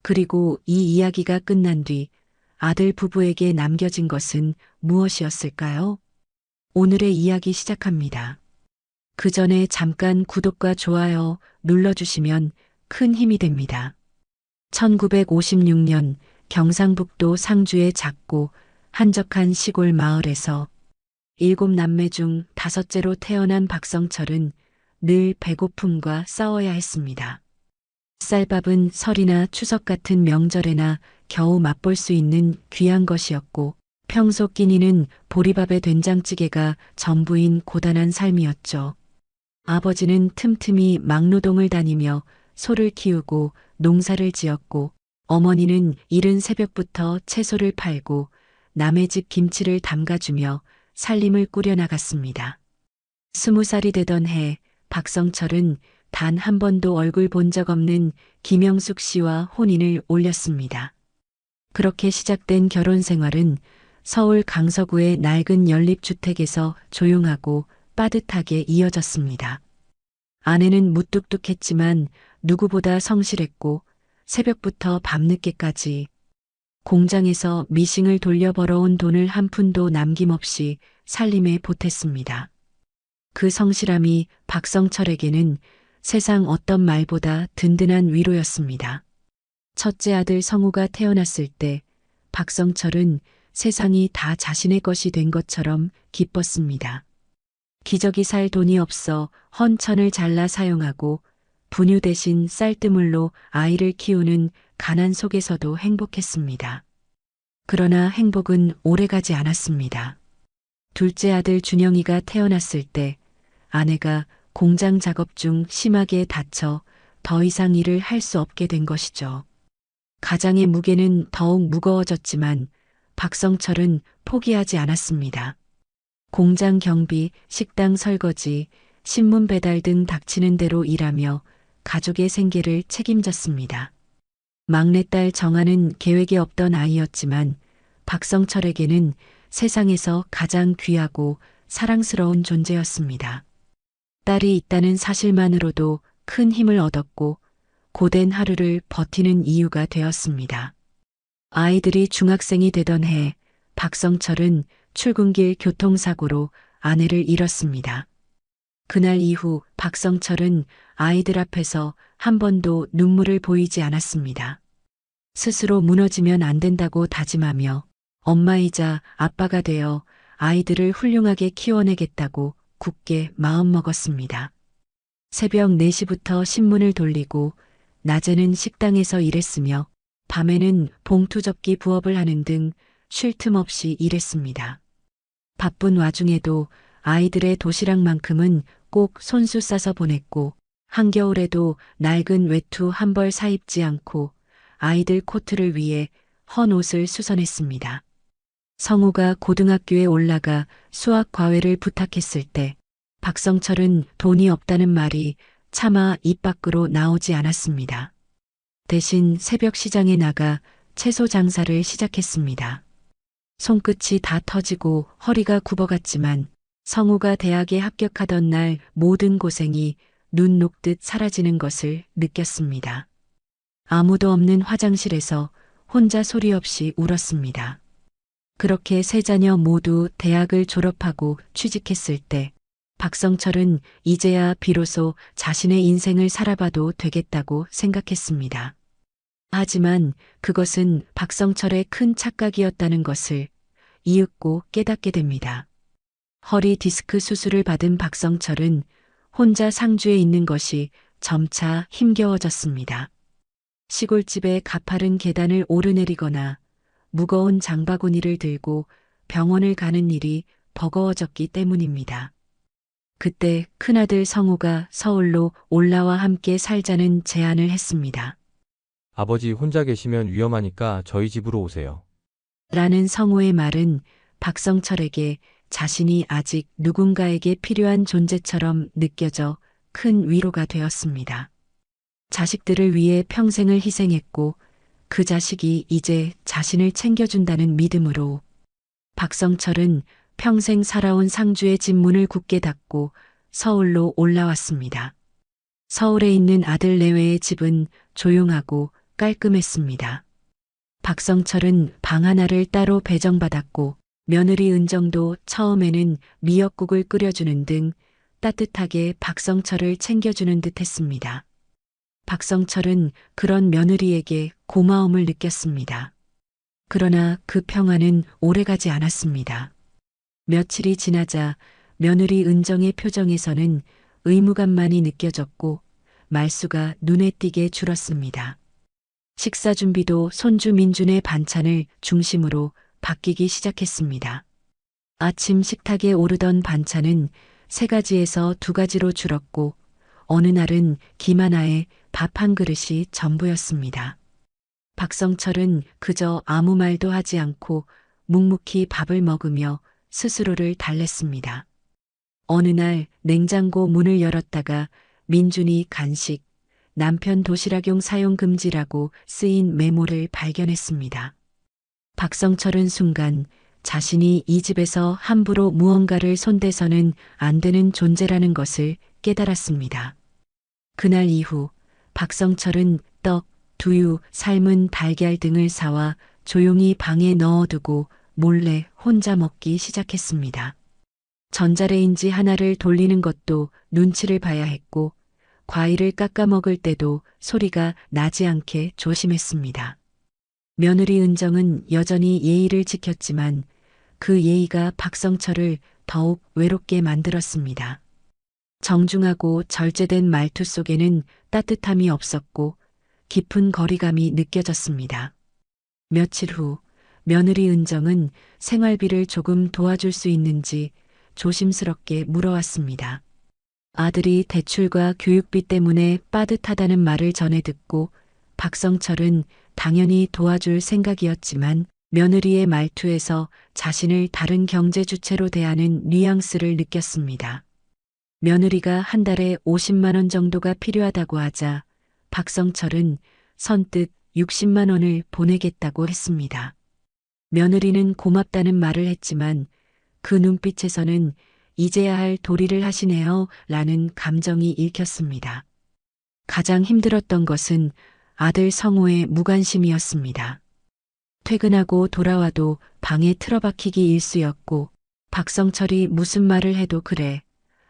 그리고 이 이야기가 끝난 뒤 아들 부부에게 남겨진 것은 무엇이었을까요? 오늘의 이야기 시작합니다. 그 전에 잠깐 구독과 좋아요 눌러주시면 큰 힘이 됩니다. 1956년 경상북도 상주의 작고 한적한 시골 마을에서 7남매 중 5째로 태어난 박성철은 늘 배고픔과 싸워야 했습니다. 쌀밥은 설이나 추석 같은 명절에나 겨우 맛볼 수 있는 귀한 것이었고 평소 끼니는 보리밥에 된장찌개가 전부인 고단한 삶이었죠. 아버지는 틈틈이 막노동을 다니며 소를 키우고 농사를 지었고 어머니는 이른 새벽부터 채소를 팔고 남의 집 김치를 담가주며 살림을 꾸려나갔습니다. 20살이 되던 해 박성철은 단 한 번도 얼굴 본 적 없는 김영숙 씨와 혼인을 올렸습니다. 그렇게 시작된 결혼 생활은 서울 강서구의 낡은 연립주택에서 조용하고 빠듯하게 이어졌습니다. 아내는 무뚝뚝했지만 누구보다 성실했고 새벽부터 밤늦게까지 공장에서 미싱을 돌려 벌어온 돈을 한 푼도 남김없이 살림에 보탰습니다. 그 성실함이 박성철에게는 세상 어떤 말보다 든든한 위로였습니다. 첫째 아들 성우가 태어났을 때 박성철은 세상이 다 자신의 것이 된 것처럼 기뻤습니다. 기저귀 살 돈이 없어 헌천을 잘라 사용하고 분유 대신 쌀뜨물로 아이를 키우는 가난 속에서도 행복했습니다. 그러나 행복은 오래가지 않았습니다. 둘째 아들 준영이가 태어났을 때 아내가 공장 작업 중 심하게 다쳐 더 이상 일을 할 수 없게 된 것이죠. 가장의 무게는 더욱 무거워졌지만 박성철은 포기하지 않았습니다. 공장 경비, 식당 설거지, 신문 배달 등 닥치는 대로 일하며 가족의 생계를 책임졌습니다. 막내딸 정아는 계획에 없던 아이였지만 박성철에게는 세상에서 가장 귀하고 사랑스러운 존재였습니다. 딸이 있다는 사실만으로도 큰 힘을 얻었고 고된 하루를 버티는 이유가 되었습니다. 아이들이 중학생이 되던 해 박성철은 출근길 교통사고로 아내를 잃었습니다. 그날 이후 박성철은 아이들 앞에서 한 번도 눈물을 보이지 않았습니다. 스스로 무너지면 안 된다고 다짐하며 엄마이자 아빠가 되어 아이들을 훌륭하게 키워내겠다고 굳게 마음먹었습니다. 새벽 4시부터 신문을 돌리고 낮에는 식당에서 일했으며 밤에는 봉투 접기 부업을 하는 등 쉴 틈 없이 일했습니다. 바쁜 와중에도 아이들의 도시락만큼은 꼭 손수 싸서 보냈고 한겨울에도 낡은 외투 한 벌 사입지 않고 아이들 코트를 위해 헌 옷을 수선했습니다. 성우가 고등학교에 올라가 수학 과외를 부탁했을 때 박성철은 돈이 없다는 말이 차마 입 밖으로 나오지 않았습니다. 대신 새벽 시장에 나가 채소 장사를 시작했습니다. 손끝이 다 터지고 허리가 굽어갔지만 성우가 대학에 합격하던 날 모든 고생이 눈 녹듯 사라지는 것을 느꼈습니다. 아무도 없는 화장실에서 혼자 소리 없이 울었습니다. 그렇게 세 자녀 모두 대학을 졸업하고 취직했을 때 박성철은 이제야 비로소 자신의 인생을 살아봐도 되겠다고 생각했습니다. 하지만 그것은 박성철의 큰 착각이었다는 것을 이윽고 깨닫게 됩니다. 허리 디스크 수술을 받은 박성철은 혼자 상주에 있는 것이 점차 힘겨워졌습니다. 시골집의 가파른 계단을 오르내리거나 무거운 장바구니를 들고 병원을 가는 일이 버거워졌기 때문입니다. 그때 큰아들 성우가 서울로 올라와 함께 살자는 제안을 했습니다. 아버지 혼자 계시면 위험하니까 저희 집으로 오세요. 라는 성우의 말은 박성철에게 자신이 아직 누군가에게 필요한 존재처럼 느껴져 큰 위로가 되었습니다. 자식들을 위해 평생을 희생했고 그 자식이 이제 자신을 챙겨준다는 믿음으로 박성철은 평생 살아온 상주의 집 문을 굳게 닫고 서울로 올라왔습니다. 서울에 있는 아들 내외의 집은 조용하고 깔끔했습니다. 박성철은 방 하나를 따로 배정받았고 며느리 은정도 처음에는 미역국을 끓여주는 등 따뜻하게 박성철을 챙겨주는 듯 했습니다. 박성철은 그런 며느리에게 고마움을 느꼈습니다. 그러나 그 평화는 오래가지 않았습니다. 며칠이 지나자 며느리 은정의 표정에서는 의무감만이 느껴졌고 말수가 눈에 띄게 줄었습니다. 식사 준비도 손주 민준의 반찬을 중심으로 바뀌기 시작했습니다. 아침 식탁에 오르던 반찬은 3가지에서 2가지로 줄었고 어느 날은 김 하나에 밥 한 그릇이 전부였습니다. 박성철은 그저 아무 말도 하지 않고 묵묵히 밥을 먹으며 스스로를 달랬습니다. 어느 날 냉장고 문을 열었다가 민준이 간식, 남편 도시락용 사용 금지라고 쓰인 메모를 발견했습니다. 박성철은 순간 자신이 이 집에서 함부로 무언가를 손대서는 안 되는 존재라는 것을 깨달았습니다. 그날 이후 박성철은 떡, 두유, 삶은 달걀 등을 사와 조용히 방에 넣어두고 몰래 혼자 먹기 시작했습니다. 전자레인지 하나를 돌리는 것도 눈치를 봐야 했고 과일을 깎아 먹을 때도 소리가 나지 않게 조심했습니다. 며느리 은정은 여전히 예의를 지켰지만 그 예의가 박성철을 더욱 외롭게 만들었습니다. 정중하고 절제된 말투 속에는 따뜻함이 없었고 깊은 거리감이 느껴졌습니다. 며칠 후 며느리 은정은 생활비를 조금 도와줄 수 있는지 조심스럽게 물어왔습니다. 아들이 대출과 교육비 때문에 빠듯하다는 말을 전해 듣고 박성철은 당연히 도와줄 생각이었지만 며느리의 말투에서 자신을 다른 경제 주체로 대하는 뉘앙스를 느꼈습니다. 며느리가 한 달에 50만 원 정도가 필요하다고 하자 박성철은 선뜻 60만 원을 보내겠다고 했습니다. 며느리는 고맙다는 말을 했지만 그 눈빛에서는 이제야 할 도리를 하시네요 라는 감정이 읽혔습니다. 가장 힘들었던 것은 아들 성호의 무관심이었습니다. 퇴근하고 돌아와도 방에 틀어박히기 일쑤였고 박성철이 무슨 말을 해도 그래,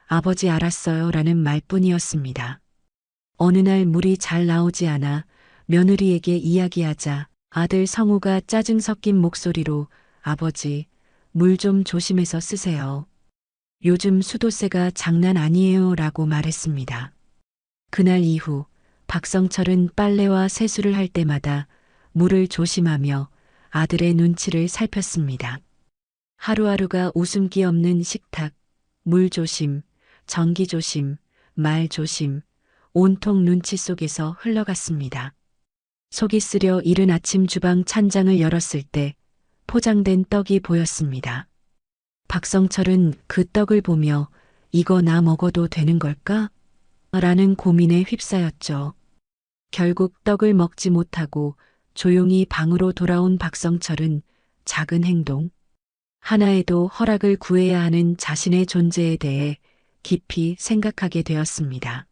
아버지 알았어요 라는 말뿐이었습니다. 어느 날 물이 잘 나오지 않아 며느리에게 이야기하자 아들 성우가 짜증 섞인 목소리로 아버지, 물 좀 조심해서 쓰세요. 요즘 수도세가 장난 아니에요 라고 말했습니다. 그날 이후 박성철은 빨래와 세수를 할 때마다 물을 조심하며 아들의 눈치를 살폈습니다. 하루하루가 웃음기 없는 식탁, 물 조심, 전기 조심, 말 조심, 온통 눈치 속에서 흘러갔습니다. 속이 쓰려 이른 아침 주방 찬장을 열었을 때 포장된 떡이 보였습니다. 박성철은 그 떡을 보며 이거 나 먹어도 되는 걸까? 라는 고민에 휩싸였죠. 결국 떡을 먹지 못하고 조용히 방으로 돌아온 박성철은 작은 행동 하나에도 허락을 구해야 하는 자신의 존재에 대해 깊이 생각하게 되었습니다.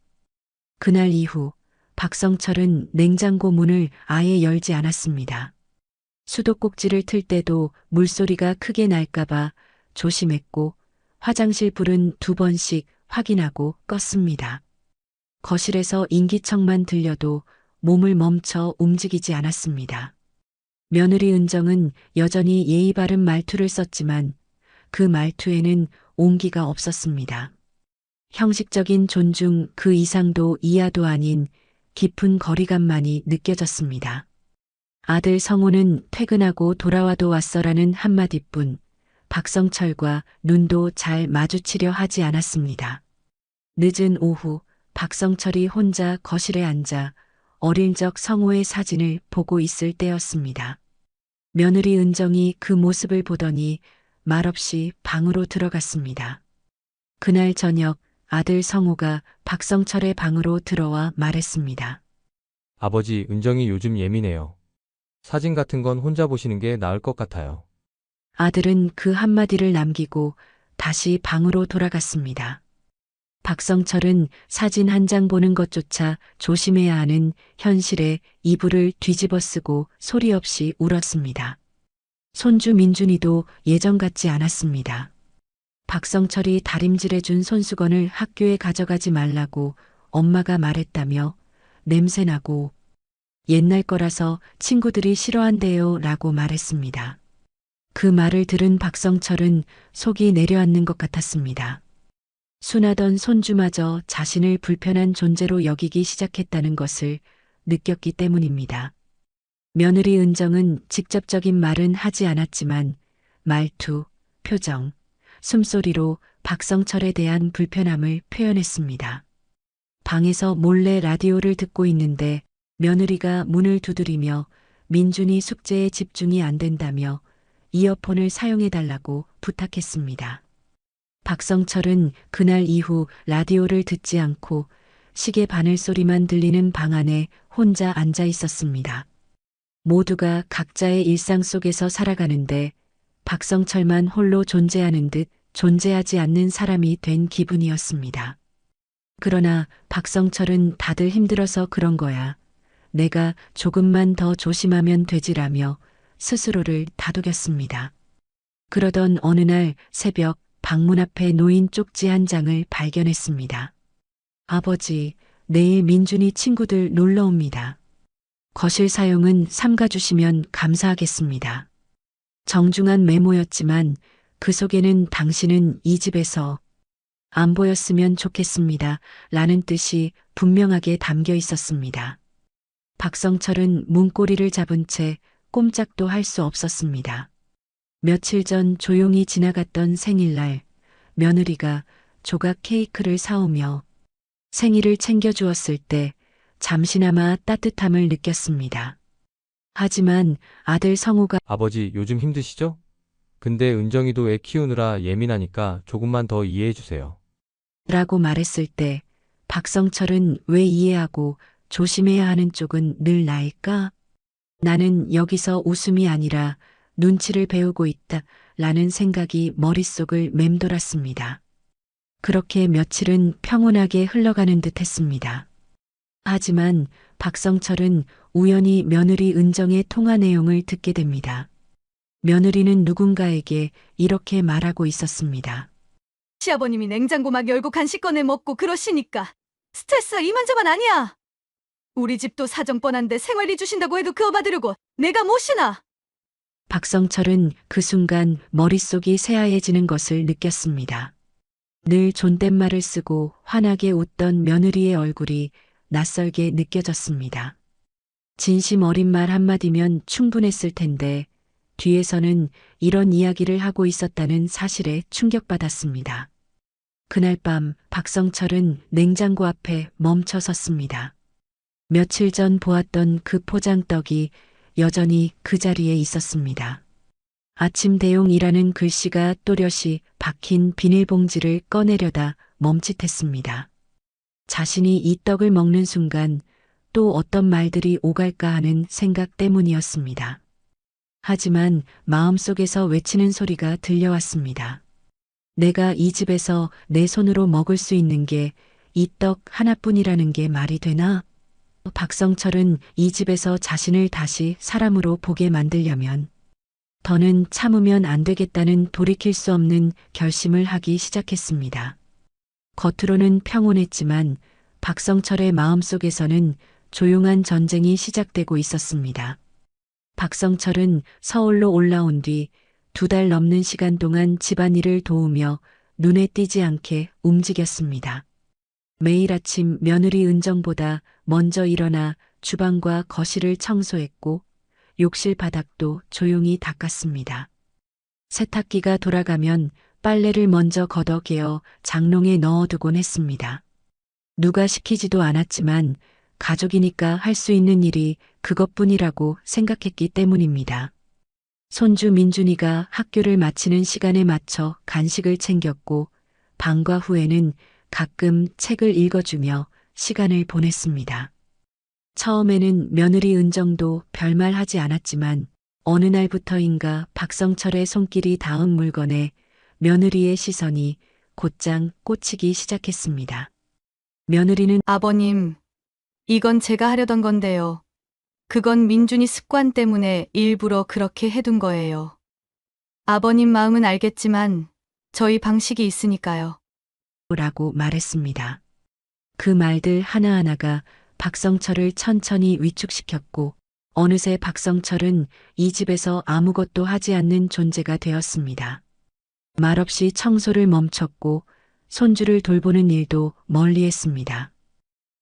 그날 이후 박성철은 냉장고 문을 아예 열지 않았습니다. 수도꼭지를 틀 때도 물소리가 크게 날까봐 조심했고 화장실 불은 2번씩 확인하고 껐습니다. 거실에서 인기척만 들려도 몸을 멈춰 움직이지 않았습니다. 며느리 은정은 여전히 예의 바른 말투를 썼지만 그 말투에는 온기가 없었습니다. 형식적인 존중 그 이상도 이하도 아닌 깊은 거리감만이 느껴졌습니다. 아들 성우는 퇴근하고 돌아와도 왔어라는 한마디뿐 박성철과 눈도 잘 마주치려 하지 않았습니다. 늦은 오후 박성철이 혼자 거실에 앉아 어릴 적 성우의 사진을 보고 있을 때였습니다. 며느리 은정이 그 모습을 보더니 말없이 방으로 들어갔습니다. 그날 저녁 아들 성우가 박성철의 방으로 들어와 말했습니다. 아버지, 은정이 요즘 예민해요. 사진 같은 건 혼자 보시는 게 나을 것 같아요. 아들은 그 한마디를 남기고 다시 방으로 돌아갔습니다. 박성철은 사진 한 장 보는 것조차 조심해야 하는 현실에 이불을 뒤집어 쓰고 소리 없이 울었습니다. 손주 민준이도 예전 같지 않았습니다. 박성철이 다림질해준 손수건을 학교에 가져가지 말라고 엄마가 말했다며 냄새나고 옛날 거라서 친구들이 싫어한대요 라고 말했습니다. 그 말을 들은 박성철은 속이 내려앉는 것 같았습니다. 순하던 손주마저 자신을 불편한 존재로 여기기 시작했다는 것을 느꼈기 때문입니다. 며느리 은정은 직접적인 말은 하지 않았지만 말투, 표정, 숨소리로 박성철에 대한 불편함을 표현했습니다. 방에서 몰래 라디오를 듣고 있는데 며느리가 문을 두드리며 민준이 숙제에 집중이 안 된다며 이어폰을 사용해달라고 부탁했습니다. 박성철은 그날 이후 라디오를 듣지 않고 시계 바늘 소리만 들리는 방 안에 혼자 앉아 있었습니다. 모두가 각자의 일상 속에서 살아가는데 박성철만 홀로 존재하는 듯 존재하지 않는 사람이 된 기분이었습니다. 그러나 박성철은 다들 힘들어서 그런 거야. 내가 조금만 더 조심하면 되지라며 스스로를 다독였습니다. 그러던 어느 날 새벽 방문 앞에 놓인 쪽지 한 장을 발견했습니다. 아버지, 내일 민준이 친구들 놀러 옵니다. 거실 사용은 삼가주시면 감사하겠습니다. 정중한 메모였지만 그 속에는 당신은 이 집에서 안 보였으면 좋겠습니다. 라는 뜻이 분명하게 담겨 있었습니다. 박성철은 문고리를 잡은 채 꼼짝도 할 수 없었습니다. 며칠 전 조용히 지나갔던 생일날 며느리가 조각 케이크를 사오며 생일을 챙겨주었을 때 잠시나마 따뜻함을 느꼈습니다. 하지만 아들 성우가 아버지, 요즘 힘드시죠? 근데 은정이도 애 키우느라 예민하니까 조금만 더 이해해 주세요. 라고 말했을 때 박성철은 왜 이해하고 조심해야 하는 쪽은 늘 나일까? 나는 여기서 웃음이 아니라 눈치를 배우고 있다 라는 생각이 머릿속을 맴돌았습니다. 그렇게 며칠은 평온하게 흘러가는 듯 했습니다. 하지만 박성철은 우연히 며느리 은정의 통화 내용을 듣게 됩니다. 며느리는 누군가에게 이렇게 말하고 있었습니다. 시아버님이 냉장고 막 열고 간식 꺼내 먹고 그러시니까 스트레스가 이만저만 아니야. 우리 집도 사정 뻔한데 생활비 주신다고 해도 그거 받으려고 내가 못이나. 박성철은 그 순간 머릿속이 새하얘지는 것을 느꼈습니다. 늘 존댓말을 쓰고 환하게 웃던 며느리의 얼굴이 낯설게 느껴졌습니다. 진심 어린 말 한마디면 충분했을 텐데 뒤에서는 이런 이야기를 하고 있었다는 사실에 충격받았습니다. 그날 밤 박성철은 냉장고 앞에 멈춰 섰습니다. 며칠 전 보았던 그 포장떡이 여전히 그 자리에 있었습니다. 아침 대용이라는 글씨가 또렷이 박힌 비닐봉지를 꺼내려다 멈칫했습니다. 자신이 이 떡을 먹는 순간 또 어떤 말들이 오갈까 하는 생각 때문이었습니다. 하지만 마음속에서 외치는 소리가 들려왔습니다. 내가 이 집에서 내 손으로 먹을 수 있는 게 이 떡 하나뿐이라는 게 말이 되나? 박성철은 이 집에서 자신을 다시 사람으로 보게 만들려면 더는 참으면 안 되겠다는 돌이킬 수 없는 결심을 하기 시작했습니다. 겉으로는 평온했지만 박성철의 마음속에서는 조용한 전쟁이 시작되고 있었습니다. 박성철은 서울로 올라온 뒤 2달 넘는 시간 동안 집안일을 도우며 눈에 띄지 않게 움직였습니다. 매일 아침 며느리 은정보다 먼저 일어나 주방과 거실을 청소했고 욕실 바닥도 조용히 닦았습니다. 세탁기가 돌아가면 빨래를 먼저 걷어 개어 장롱에 넣어두곤 했습니다. 누가 시키지도 않았지만 가족이니까 할 수 있는 일이 그것뿐이라고 생각했기 때문입니다. 손주 민준이가 학교를 마치는 시간에 맞춰 간식을 챙겼고 방과 후에는 가끔 책을 읽어주며 시간을 보냈습니다. 처음에는 며느리 은정도 별말 하지 않았지만 어느 날부터인가 박성철의 손길이 닿은 물건에 며느리의 시선이 곧장 꽂히기 시작했습니다. 며느리는 아버님, 이건 제가 하려던 건데요. 그건 민준이 습관 때문에 일부러 그렇게 해둔 거예요. 아버님 마음은 알겠지만 저희 방식이 있으니까요. 라고 말했습니다. 그 말들 하나하나가 박성철을 천천히 위축시켰고 어느새 박성철은 이 집에서 아무것도 하지 않는 존재가 되었습니다. 말없이 청소를 멈췄고 손주를 돌보는 일도 멀리했습니다.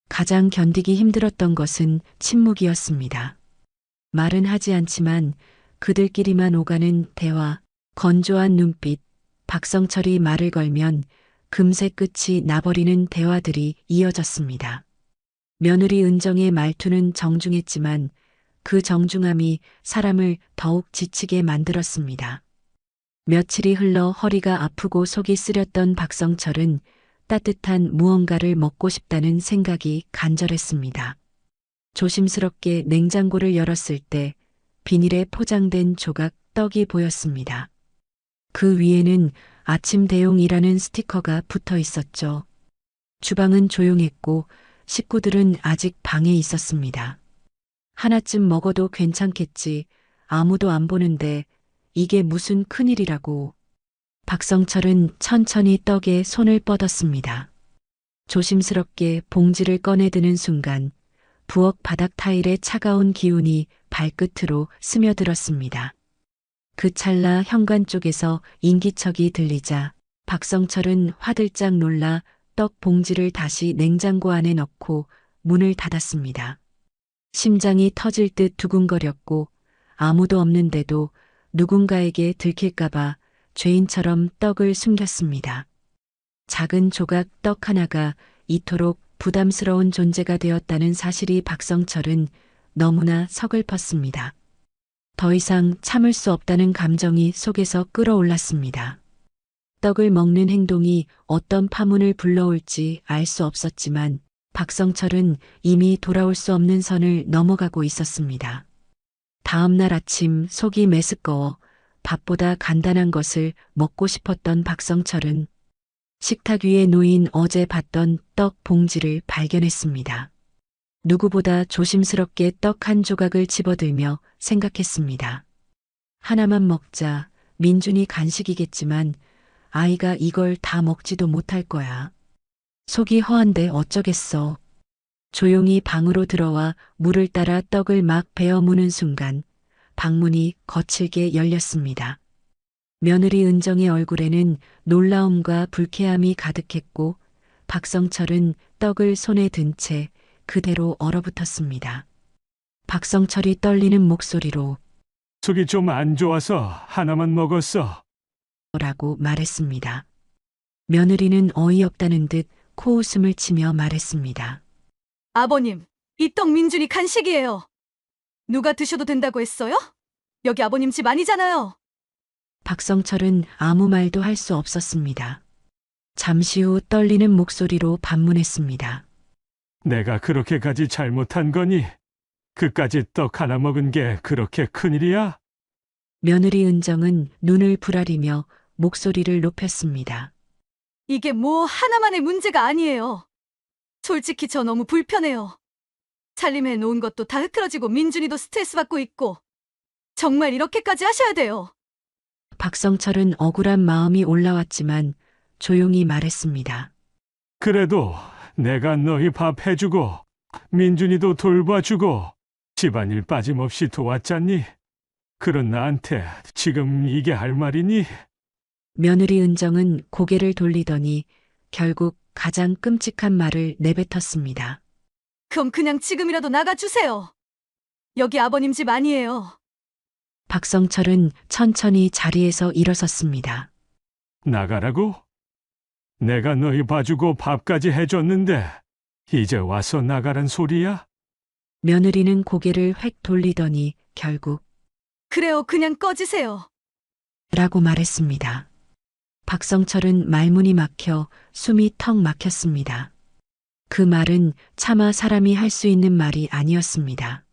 가장 견디기 힘들었던 것은 침묵이었습니다. 말은 하지 않지만 그들끼리만 오가는 대화, 건조한 눈빛, 박성철이 말을 걸면 금세 끝이 나버리는 대화들이 이어졌습니다. 며느리 은정의 말투는 정중했지만 그 정중함이 사람을 더욱 지치게 만들었습니다. 며칠이 흘러 허리가 아프고 속이 쓰렸던 박성철은 따뜻한 무언가를 먹고 싶다는 생각이 간절했습니다. 조심스럽게 냉장고를 열었을 때 비닐에 포장된 조각 떡이 보였습니다. 그 위에는 아침 대용이라는 스티커가 붙어 있었죠. 주방은 조용했고 식구들은 아직 방에 있었습니다. 하나쯤 먹어도 괜찮겠지. 아무도 안 보는데 이게 무슨 큰일이라고. 박성철은 천천히 떡에 손을 뻗었습니다. 조심스럽게 봉지를 꺼내드는 순간 부엌 바닥 타일의 차가운 기운이 발끝으로 스며들었습니다. 그 찰나 현관 쪽에서 인기척이 들리자 박성철은 화들짝 놀라 떡 봉지를 다시 냉장고 안에 넣고 문을 닫았습니다. 심장이 터질 듯 두근거렸고 아무도 없는데도 누군가에게 들킬까봐 죄인처럼 떡을 숨겼습니다. 작은 조각 떡 하나가 이토록 부담스러운 존재가 되었다는 사실이 박성철은 너무나 서글펐습니다. 더 이상 참을 수 없다는 감정이 속에서 끌어올랐습니다. 떡을 먹는 행동이 어떤 파문을 불러올지 알 수 없었지만 박성철은 이미 돌아올 수 없는 선을 넘어가고 있었습니다. 다음 날 아침 속이 메스꺼워 밥보다 간단한 것을 먹고 싶었던 박성철은 식탁 위에 놓인 어제 봤던 떡 봉지를 발견했습니다. 누구보다 조심스럽게 떡 한 조각을 집어들며 생각했습니다. 하나만 먹자. 민준이 간식이겠지만 아이가 이걸 다 먹지도 못할 거야. 속이 허한데 어쩌겠어. 조용히 방으로 들어와 물을 따라 떡을 막 베어 무는 순간 방문이 거칠게 열렸습니다. 며느리 은정의 얼굴에는 놀라움과 불쾌함이 가득했고 박성철은 떡을 손에 든 채 그대로 얼어붙었습니다. 박성철이 떨리는 목소리로 속이 좀 안 좋아서 하나만 먹었어. 라고 말했습니다. 며느리는 어이없다는 듯 코웃음을 치며 말했습니다. 아버님, 이 떡 민준이 간식이에요. 누가 드셔도 된다고 했어요? 여기 아버님 집 아니잖아요. 박성철은 아무 말도 할 수 없었습니다. 잠시 후 떨리는 목소리로 반문했습니다. 내가 그렇게까지 잘못한 거니? 그까지 떡 하나 먹은 게 그렇게 큰일이야? 며느리 은정은 눈을 부라리며 목소리를 높였습니다. 이게 뭐 하나만의 문제가 아니에요. 솔직히 저 너무 불편해요. 살림해 놓은 것도 다 흐트러지고 민준이도 스트레스 받고 있고. 정말 이렇게까지 하셔야 돼요. 박성철은 억울한 마음이 올라왔지만 조용히 말했습니다. 그래도 내가 너희 밥 해주고 민준이도 돌봐주고 집안일 빠짐없이 도왔잖니? 그런 나한테 지금 이게 할 말이니? 며느리 은정은 고개를 돌리더니 결국 가장 끔찍한 말을 내뱉었습니다. 그럼 그냥 지금이라도 나가주세요. 여기 아버님 집 아니에요. 박성철은 천천히 자리에서 일어섰습니다. 나가라고? 내가 너희 봐주고 밥까지 해줬는데 이제 와서 나가란 소리야? 며느리는 고개를 획 돌리더니 결국 그래요, 그냥 꺼지세요. 라고 말했습니다. 박성철은 말문이 막혀 숨이 턱 막혔습니다. 그 말은 차마 사람이 할 수 있는 말이 아니었습니다.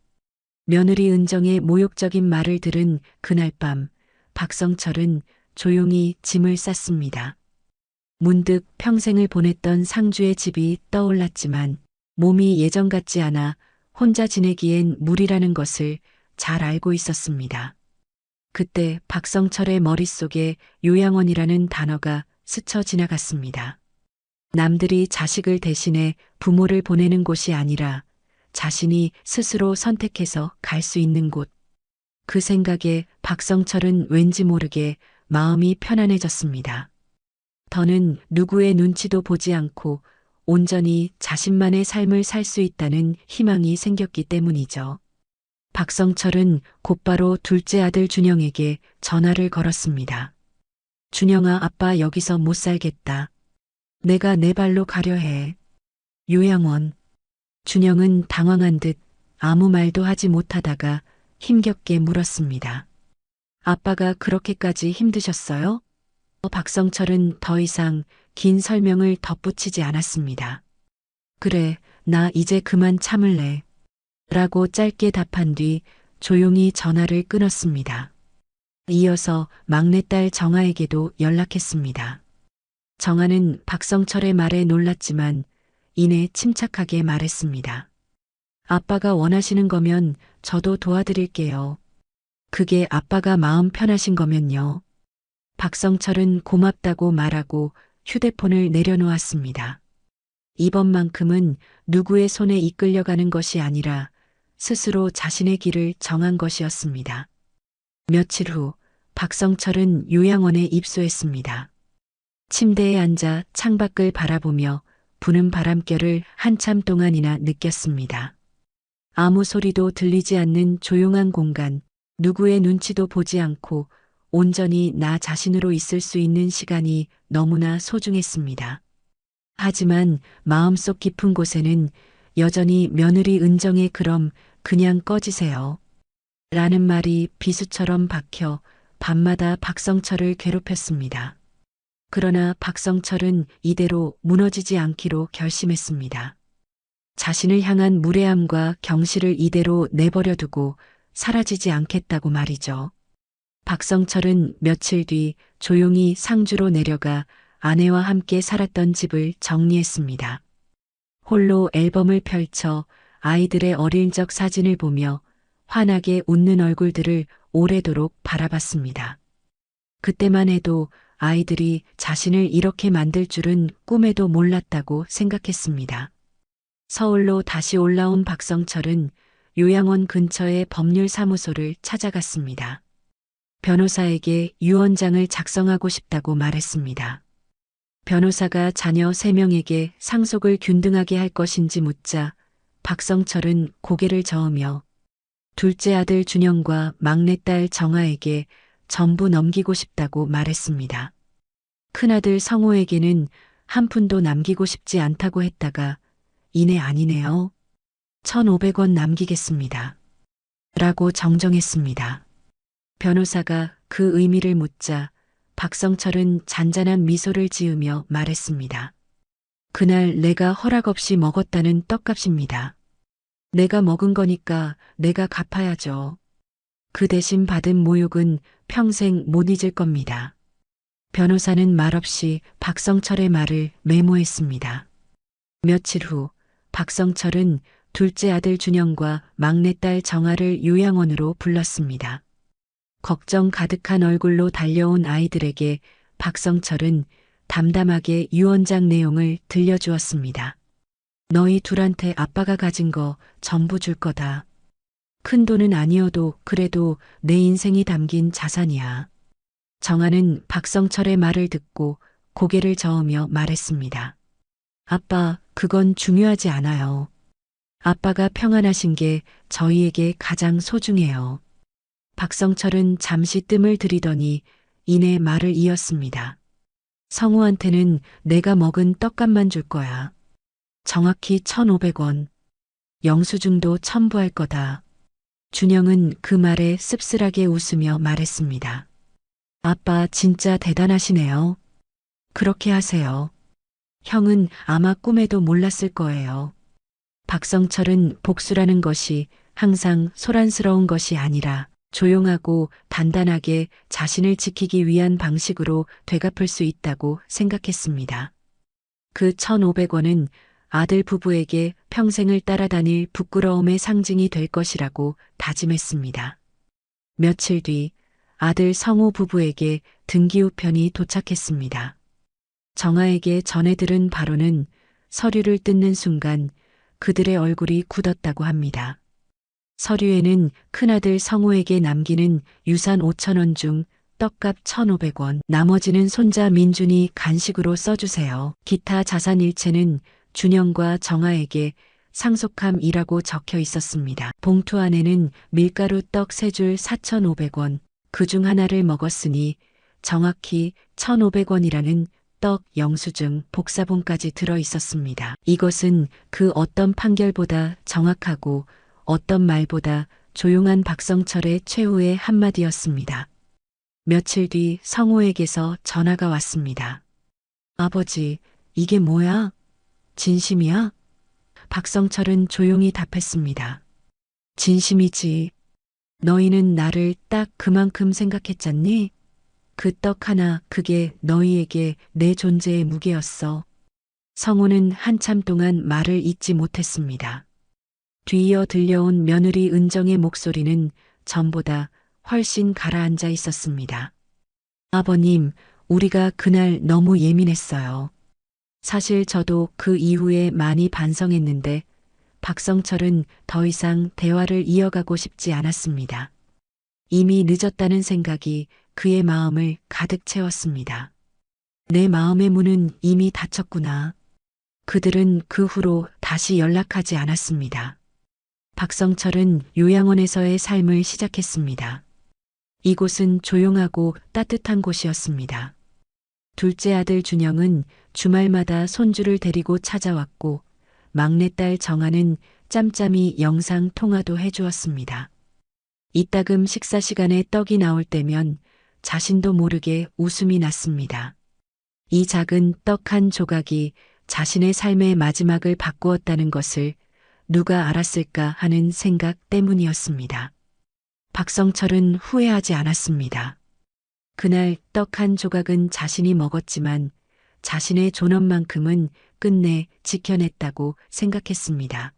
며느리 은정의 모욕적인 말을 들은 그날 밤 박성철은 조용히 짐을 쌌습니다. 문득 평생을 보냈던 상주의 집이 떠올랐지만 몸이 예전 같지 않아 혼자 지내기엔 무리라는 것을 잘 알고 있었습니다. 그때 박성철의 머릿속에 요양원이라는 단어가 스쳐 지나갔습니다. 남들이 자식을 대신해 부모를 보내는 곳이 아니라 자신이 스스로 선택해서 갈 수 있는 곳. 그 생각에 박성철은 왠지 모르게 마음이 편안해졌습니다. 더는 누구의 눈치도 보지 않고 온전히 자신만의 삶을 살 수 있다는 희망이 생겼기 때문이죠. 박성철은 곧바로 둘째 아들 준영에게 전화를 걸었습니다. 준영아, 아빠 여기서 못 살겠다. 내가 내 발로 가려 해. 요양원. 준영은 당황한 듯 아무 말도 하지 못하다가 힘겹게 물었습니다. 아빠가 그렇게까지 힘드셨어요? 박성철은 더 이상 긴 설명을 덧붙이지 않았습니다. 그래, 나 이제 그만 참을래. 라고 짧게 답한 뒤 조용히 전화를 끊었습니다. 이어서 막내딸 정아에게도 연락했습니다. 정아는 박성철의 말에 놀랐지만 이내 침착하게 말했습니다. 아빠가 원하시는 거면 저도 도와드릴게요. 그게 아빠가 마음 편하신 거면요. 박성철은 고맙다고 말하고 휴대폰을 내려놓았습니다. 이번만큼은 누구의 손에 이끌려가는 것이 아니라 스스로 자신의 길을 정한 것이었습니다. 며칠 후 박성철은 요양원에 입소했습니다. 침대에 앉아 창밖을 바라보며 부는 바람결을 한참 동안이나 느꼈습니다. 아무 소리도 들리지 않는 조용한 공간, 누구의 눈치도 보지 않고 온전히 나 자신으로 있을 수 있는 시간이 너무나 소중했습니다. 하지만 마음속 깊은 곳에는 여전히 며느리 은정의 그냥 꺼지세요. 라는 말이 비수처럼 박혀 밤마다 박성철을 괴롭혔습니다. 그러나 박성철은 이대로 무너지지 않기로 결심했습니다. 자신을 향한 무례함과 경시를 이대로 내버려 두고 사라지지 않겠다고 말이죠. 박성철은 며칠 뒤 조용히 상주로 내려가 아내와 함께 살았던 집을 정리했습니다. 홀로 앨범을 펼쳐 아이들의 어릴 적 사진을 보며 환하게 웃는 얼굴들을 오래도록 바라봤습니다. 그때만 해도 아이들이 자신을 이렇게 만들 줄은 꿈에도 몰랐다고 생각했습니다. 서울로 다시 올라온 박성철은 요양원 근처의 법률사무소를 찾아갔습니다. 변호사에게 유언장을 작성하고 싶다고 말했습니다. 변호사가 자녀 3명에게 상속을 균등하게 할 것인지 묻자 박성철은 고개를 저으며 둘째 아들 준영과 막내딸 정아에게 전부 넘기고 싶다고 말했습니다. 큰아들 성호에게는 한 푼도 남기고 싶지 않다고 했다가 이내 아니네요. 1,500원 남기겠습니다. 라고 정정했습니다. 변호사가 그 의미를 묻자 박성철은 잔잔한 미소를 지으며 말했습니다. 그날 내가 허락 없이 먹었다는 떡값입니다. 내가 먹은 거니까 내가 갚아야죠. 그 대신 받은 모욕은 평생 못 잊을 겁니다. 변호사는 말없이 박성철의 말을 메모했습니다. 며칠 후 박성철은 둘째 아들 준영과 막내딸 정아를 요양원으로 불렀습니다. 걱정 가득한 얼굴로 달려온 아이들에게 박성철은 담담하게 유언장 내용을 들려주었습니다. 너희 둘한테 아빠가 가진 거 전부 줄 거다. 큰 돈은 아니어도 그래도 내 인생이 담긴 자산이야. 정아는 박성철의 말을 듣고 고개를 저으며 말했습니다. 아빠, 그건 중요하지 않아요. 아빠가 평안하신 게 저희에게 가장 소중해요. 박성철은 잠시 뜸을 들이더니 이내 말을 이었습니다. 성우한테는 내가 먹은 떡값만 줄 거야. 정확히 1,500원. 영수증도 첨부할 거다. 준영은 그 말에 씁쓸하게 웃으며 말했습니다. 아빠 진짜 대단하시네요. 그렇게 하세요. 형은 아마 꿈에도 몰랐을 거예요. 박성철은 복수라는 것이 항상 소란스러운 것이 아니라 조용하고 단단하게 자신을 지키기 위한 방식으로 되갚을 수 있다고 생각했습니다. 그 1,500원은 아들 부부에게 평생을 따라다닐 부끄러움의 상징이 될 것이라고 다짐했습니다. 며칠 뒤 아들 성호 부부에게 등기우편이 도착했습니다. 정아에게 전해 들은 바로는 서류를 뜯는 순간 그들의 얼굴이 굳었다고 합니다. 서류에는 큰아들 성호에게 남기는 유산 5,000원 중 떡값 1,500원, 나머지는 손자 민준이 간식으로 써주세요. 기타 자산 일체는 준영과 정아에게 상속함이라고 적혀 있었습니다. 봉투 안에는 밀가루 떡 3줄 4,500원, 그중 하나를 먹었으니 정확히 1,500원이라는 떡 영수증 복사본까지 들어 있었습니다. 이것은 그 어떤 판결보다 정확하고 어떤 말보다 조용한 박성철의 최후의 한마디였습니다. 며칠 뒤 성호에게서 전화가 왔습니다. 아버지, 이게 뭐야? 진심이야? 박성철은 조용히 답했습니다. 진심이지. 너희는 나를 딱 그만큼 생각했잖니? 그 떡 하나, 그게 너희에게 내 존재의 무게였어. 성호는 한참 동안 말을 잇지 못했습니다. 뒤이어 들려온 며느리 은정의 목소리는 전보다 훨씬 가라앉아 있었습니다. 아버님, 우리가 그날 너무 예민했어요. 사실 저도 그 이후에 많이 반성했는데 박성철은 더 이상 대화를 이어가고 싶지 않았습니다. 이미 늦었다는 생각이 그의 마음을 가득 채웠습니다. 내 마음의 문은 이미 닫혔구나. 그들은 그 후로 다시 연락하지 않았습니다. 박성철은 요양원에서의 삶을 시작했습니다. 이곳은 조용하고 따뜻한 곳이었습니다. 둘째 아들 준영은 주말마다 손주를 데리고 찾아왔고 막내딸 정아는 짬짬이 영상 통화도 해주었습니다. 이따금 식사 시간에 떡이 나올 때면 자신도 모르게 웃음이 났습니다. 이 작은 떡 한 조각이 자신의 삶의 마지막을 바꾸었다는 것을 누가 알았을까 하는 생각 때문이었습니다. 박성철은 후회하지 않았습니다. 그날 떡 한 조각은 자신이 먹었지만 자신의 존엄만큼은 끝내 지켜냈다고 생각했습니다.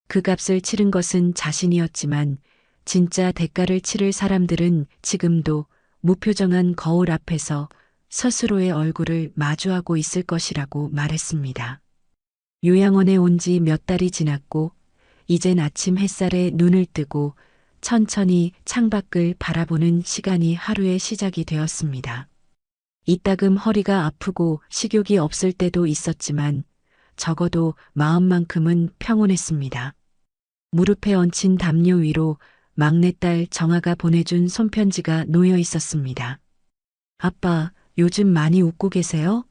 그 값을 치른 것은 자신이었지만 진짜 대가를 치를 사람들은 지금도 무표정한 거울 앞에서 스스로의 얼굴을 마주하고 있을 것이라고 말했습니다. 요양원에 온 지 몇 달이 지났고 이젠 아침 햇살에 눈을 뜨고 천천히 창밖을 바라보는 시간이 하루의 시작이 되었습니다. 이따금 허리가 아프고 식욕이 없을 때도 있었지만 적어도 마음만큼은 평온했습니다. 무릎에 얹힌 담요 위로 막내딸 정아가 보내준 손편지가 놓여 있었습니다. 아빠, 요즘 많이 웃고 계세요?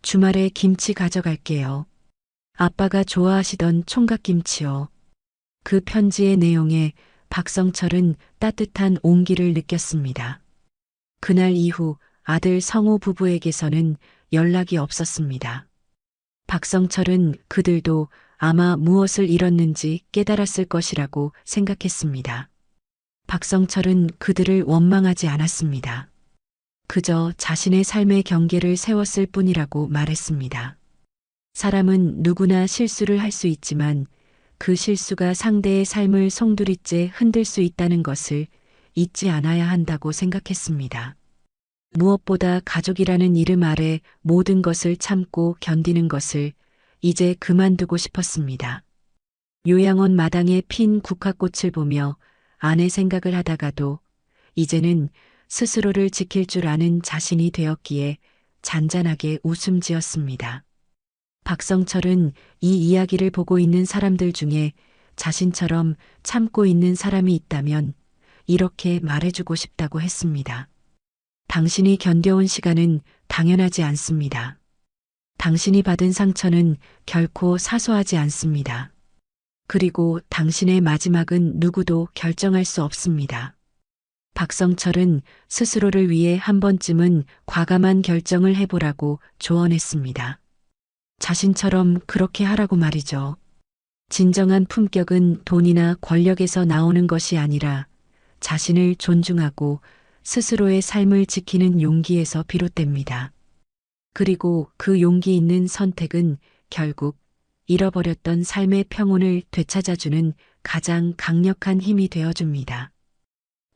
주말에 김치 가져갈게요. 아빠가 좋아하시던 총각김치요. 그 편지의 내용에 박성철은 따뜻한 온기를 느꼈습니다. 그날 이후 아들 성호 부부에게서는 연락이 없었습니다. 박성철은 그들도 아마 무엇을 잃었는지 깨달았을 것이라고 생각했습니다. 박성철은 그들을 원망하지 않았습니다. 그저 자신의 삶의 경계를 세웠을 뿐이라고 말했습니다. 사람은 누구나 실수를 할 수 있지만 그 실수가 상대의 삶을 송두리째 흔들 수 있다는 것을 잊지 않아야 한다고 생각했습니다. 무엇보다 가족이라는 이름 아래 모든 것을 참고 견디는 것을 이제 그만두고 싶었습니다. 요양원 마당에 핀 국화꽃을 보며 아내 생각을 하다가도 이제는 스스로를 지킬 줄 아는 자신이 되었기에 잔잔하게 웃음 지었습니다. 박성철은 이 이야기를 보고 있는 사람들 중에 자신처럼 참고 있는 사람이 있다면 이렇게 말해주고 싶다고 했습니다. 당신이 견뎌온 시간은 당연하지 않습니다. 당신이 받은 상처는 결코 사소하지 않습니다. 그리고 당신의 마지막은 누구도 결정할 수 없습니다. 박성철은 스스로를 위해 한 번쯤은 과감한 결정을 해보라고 조언했습니다. 자신처럼 그렇게 하라고 말이죠. 진정한 품격은 돈이나 권력에서 나오는 것이 아니라 자신을 존중하고 스스로의 삶을 지키는 용기에서 비롯됩니다. 그리고 그 용기 있는 선택은 결국 잃어버렸던 삶의 평온을 되찾아주는 가장 강력한 힘이 되어줍니다.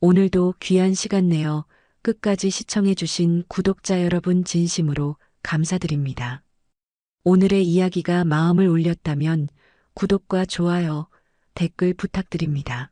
오늘도 귀한 시간 내어 끝까지 시청해주신 구독자 여러분 진심으로 감사드립니다. 오늘의 이야기가 마음을 울렸다면 구독과 좋아요, 댓글 부탁드립니다.